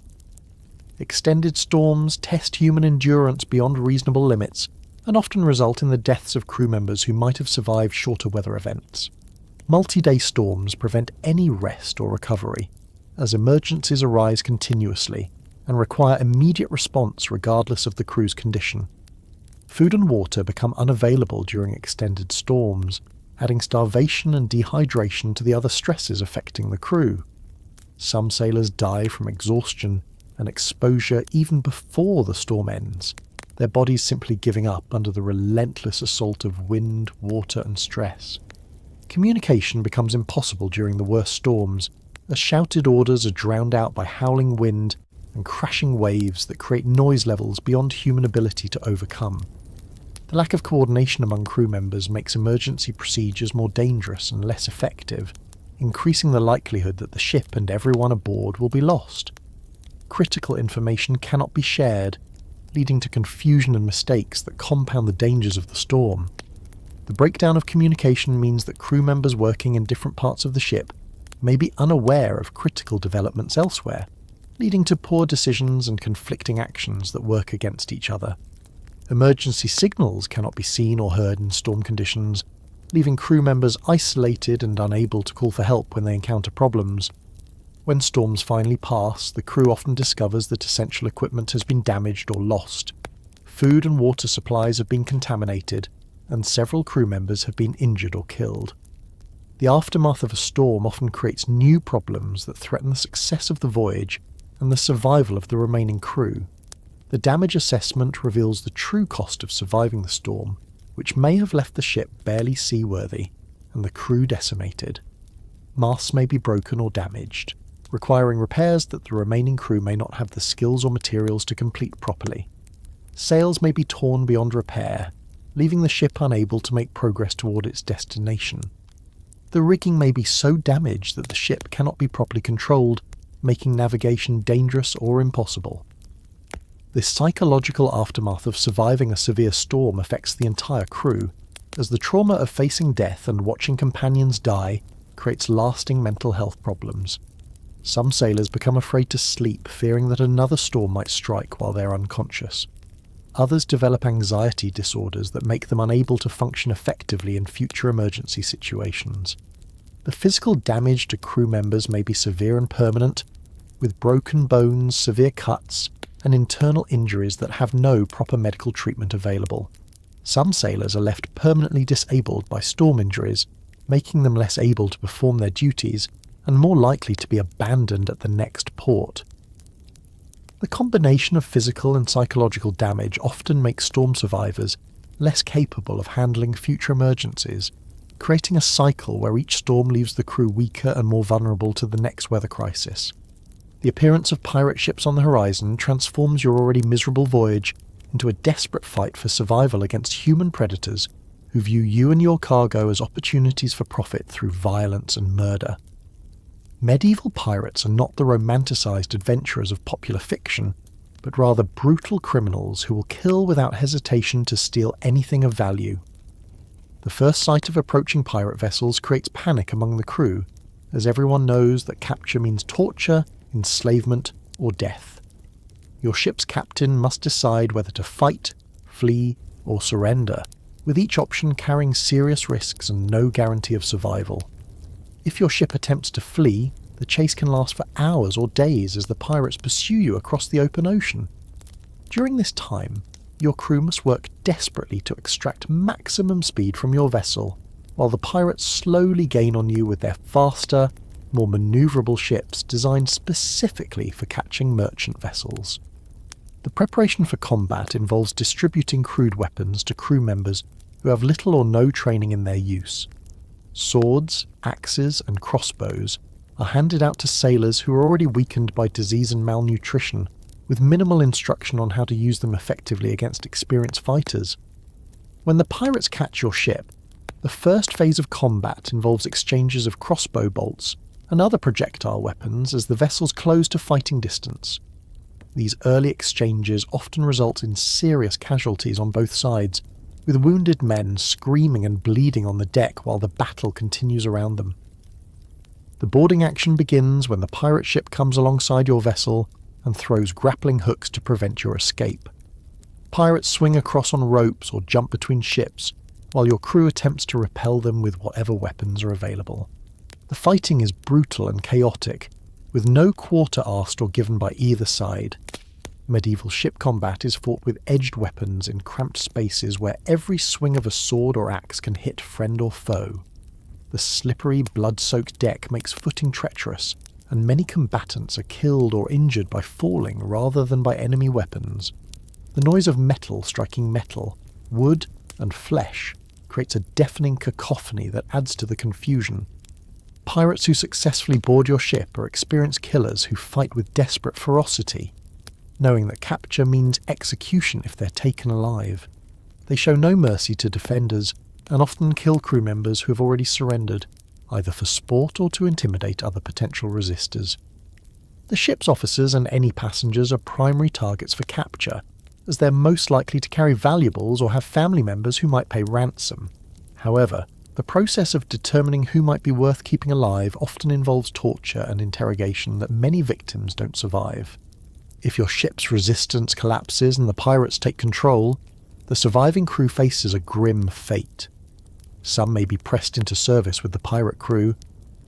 S1: Extended storms test human endurance beyond reasonable limits, and often result in the deaths of crew members who might have survived shorter weather events. Multi-day storms prevent any rest or recovery, as emergencies arise continuously and require immediate response regardless of the crew's condition. Food and water become unavailable during extended storms, adding starvation and dehydration to the other stresses affecting the crew. Some sailors die from exhaustion and exposure even before the storm ends, their bodies simply giving up under the relentless assault of wind, water and stress. Communication becomes impossible during the worst storms, as shouted orders are drowned out by howling wind and crashing waves that create noise levels beyond human ability to overcome. The lack of coordination among crew members makes emergency procedures more dangerous and less effective, increasing the likelihood that the ship and everyone aboard will be lost. Critical information cannot be shared, leading to confusion and mistakes that compound the dangers of the storm. The breakdown of communication means that crew members working in different parts of the ship may be unaware of critical developments elsewhere, leading to poor decisions and conflicting actions that work against each other. Emergency signals cannot be seen or heard in storm conditions, leaving crew members isolated and unable to call for help when they encounter problems. When storms finally pass, the crew often discovers that essential equipment has been damaged or lost. Food and water supplies have been contaminated, and several crew members have been injured or killed. The aftermath of a storm often creates new problems that threaten the success of the voyage and the survival of the remaining crew. The damage assessment reveals the true cost of surviving the storm, which may have left the ship barely seaworthy and the crew decimated. Masts may be broken or damaged, requiring repairs that the remaining crew may not have the skills or materials to complete properly. Sails may be torn beyond repair, leaving the ship unable to make progress toward its destination. The rigging may be so damaged that the ship cannot be properly controlled, making navigation dangerous or impossible. This psychological aftermath of surviving a severe storm affects the entire crew, as the trauma of facing death and watching companions die creates lasting mental health problems. Some sailors become afraid to sleep, fearing that another storm might strike while they are unconscious. Others develop anxiety disorders that make them unable to function effectively in future emergency situations. The physical damage to crew members may be severe and permanent, with broken bones, severe cuts, and internal injuries that have no proper medical treatment available. Some sailors are left permanently disabled by storm injuries, making them less able to perform their duties and more likely to be abandoned at the next port. The combination of physical and psychological damage often makes storm survivors less capable of handling future emergencies, creating a cycle where each storm leaves the crew weaker and more vulnerable to the next weather crisis. The appearance of pirate ships on the horizon transforms your already miserable voyage into a desperate fight for survival against human predators who view you and your cargo as opportunities for profit through violence and murder. Medieval pirates are not the romanticised adventurers of popular fiction, but rather brutal criminals who will kill without hesitation to steal anything of value. The first sight of approaching pirate vessels creates panic among the crew, as everyone knows that capture means torture, enslavement, or death. Your ship's captain must decide whether to fight, flee, or surrender, with each option carrying serious risks and no guarantee of survival. If your ship attempts to flee, the chase can last for hours or days as the pirates pursue you across the open ocean. During this time, your crew must work desperately to extract maximum speed from your vessel, while the pirates slowly gain on you with their faster, more manoeuvrable ships designed specifically for catching merchant vessels. The preparation for combat involves distributing crude weapons to crew members who have little or no training in their use. Swords, axes, and crossbows are handed out to sailors who are already weakened by disease and malnutrition, with minimal instruction on how to use them effectively against experienced fighters. When the pirates catch your ship, the first phase of combat involves exchanges of crossbow bolts and other projectile weapons as the vessels close to fighting distance. These early exchanges often result in serious casualties on both sides, with wounded men screaming and bleeding on the deck while the battle continues around them. The boarding action begins when the pirate ship comes alongside your vessel and throws grappling hooks to prevent your escape. Pirates swing across on ropes or jump between ships, while your crew attempts to repel them with whatever weapons are available. The fighting is brutal and chaotic, with no quarter asked or given by either side. Medieval ship combat is fought with edged weapons in cramped spaces where every swing of a sword or axe can hit friend or foe. The slippery, blood-soaked deck makes footing treacherous, and many combatants are killed or injured by falling rather than by enemy weapons. The noise of metal striking metal, wood, and flesh creates a deafening cacophony that adds to the confusion. Pirates who successfully board your ship are experienced killers who fight with desperate ferocity, knowing that capture means execution if they're taken alive. They show no mercy to defenders and often kill crew members who have already surrendered, either for sport or to intimidate other potential resistors. The ship's officers and any passengers are primary targets for capture, as they're most likely to carry valuables or have family members who might pay ransom. However, the process of determining who might be worth keeping alive often involves torture and interrogation that many victims don't survive. If your ship's resistance collapses and the pirates take control, the surviving crew faces a grim fate. Some may be pressed into service with the pirate crew,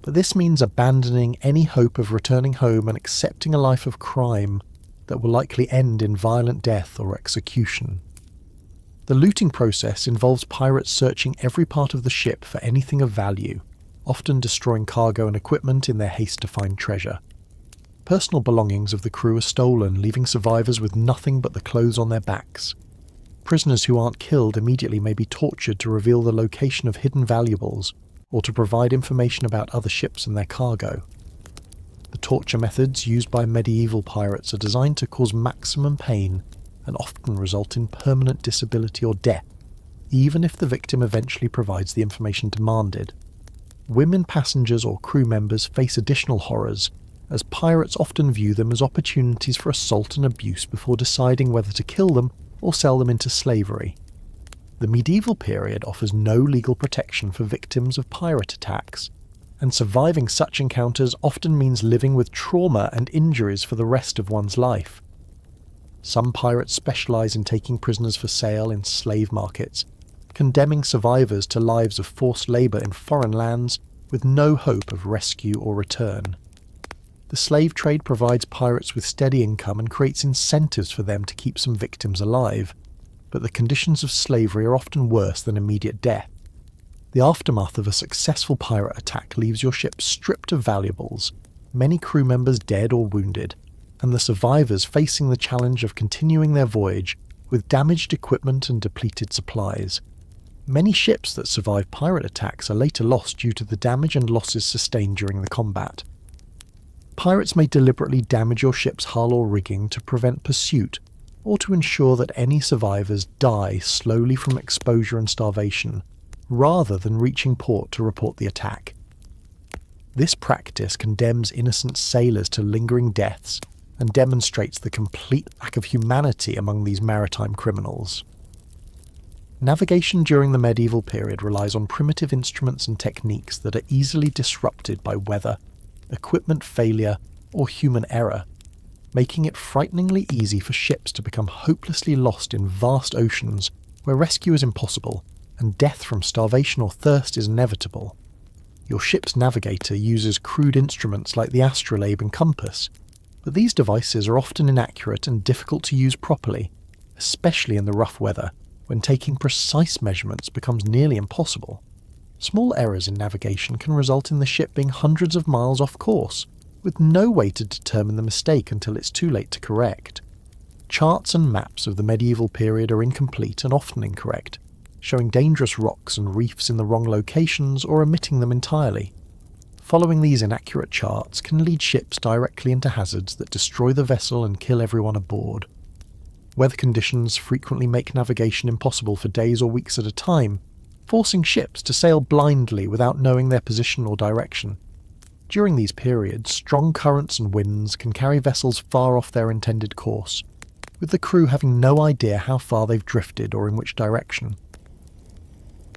S1: but this means abandoning any hope of returning home and accepting a life of crime that will likely end in violent death or execution. The looting process involves pirates searching every part of the ship for anything of value, often destroying cargo and equipment in their haste to find treasure. Personal belongings of the crew are stolen, leaving survivors with nothing but the clothes on their backs. Prisoners who aren't killed immediately may be tortured to reveal the location of hidden valuables, or to provide information about other ships and their cargo. The torture methods used by medieval pirates are designed to cause maximum pain and often result in permanent disability or death, even if the victim eventually provides the information demanded. Women passengers or crew members face additional horrors, as pirates often view them as opportunities for assault and abuse before deciding whether to kill them or sell them into slavery. The medieval period offers no legal protection for victims of pirate attacks, and surviving such encounters often means living with trauma and injuries for the rest of one's life. Some pirates specialise in taking prisoners for sale in slave markets, condemning survivors to lives of forced labour in foreign lands with no hope of rescue or return. The slave trade provides pirates with steady income and creates incentives for them to keep some victims alive, but the conditions of slavery are often worse than immediate death. The aftermath of a successful pirate attack leaves your ship stripped of valuables, many crew members dead or wounded, and the survivors facing the challenge of continuing their voyage with damaged equipment and depleted supplies. Many ships that survive pirate attacks are later lost due to the damage and losses sustained during the combat. Pirates may deliberately damage your ship's hull or rigging to prevent pursuit, or to ensure that any survivors die slowly from exposure and starvation, rather than reaching port to report the attack. This practice condemns innocent sailors to lingering deaths and demonstrates the complete lack of humanity among these maritime criminals. Navigation during the medieval period relies on primitive instruments and techniques that are easily disrupted by weather, equipment failure, or human error, making it frighteningly easy for ships to become hopelessly lost in vast oceans where rescue is impossible and death from starvation or thirst is inevitable. Your ship's navigator uses crude instruments like the astrolabe and compass, but these devices are often inaccurate and difficult to use properly, especially in the rough weather, when taking precise measurements becomes nearly impossible. Small errors in navigation can result in the ship being hundreds of miles off course, with no way to determine the mistake until it's too late to correct. Charts and maps of the medieval period are incomplete and often incorrect, showing dangerous rocks and reefs in the wrong locations or omitting them entirely. Following these inaccurate charts can lead ships directly into hazards that destroy the vessel and kill everyone aboard. Weather conditions frequently make navigation impossible for days or weeks at a time, forcing ships to sail blindly without knowing their position or direction. During these periods, strong currents and winds can carry vessels far off their intended course, with the crew having no idea how far they've drifted or in which direction.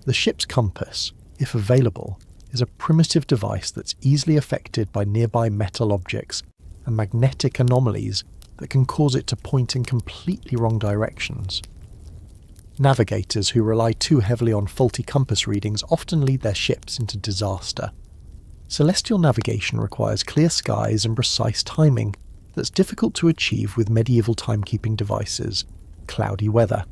S1: The ship's compass, if available, is a primitive device that's easily affected by nearby metal objects and magnetic anomalies that can cause it to point in completely wrong directions. Navigators who rely too heavily on faulty compass readings often lead their ships into disaster. Celestial navigation requires clear skies and precise timing that's difficult to achieve with medieval timekeeping devices, cloudy weather.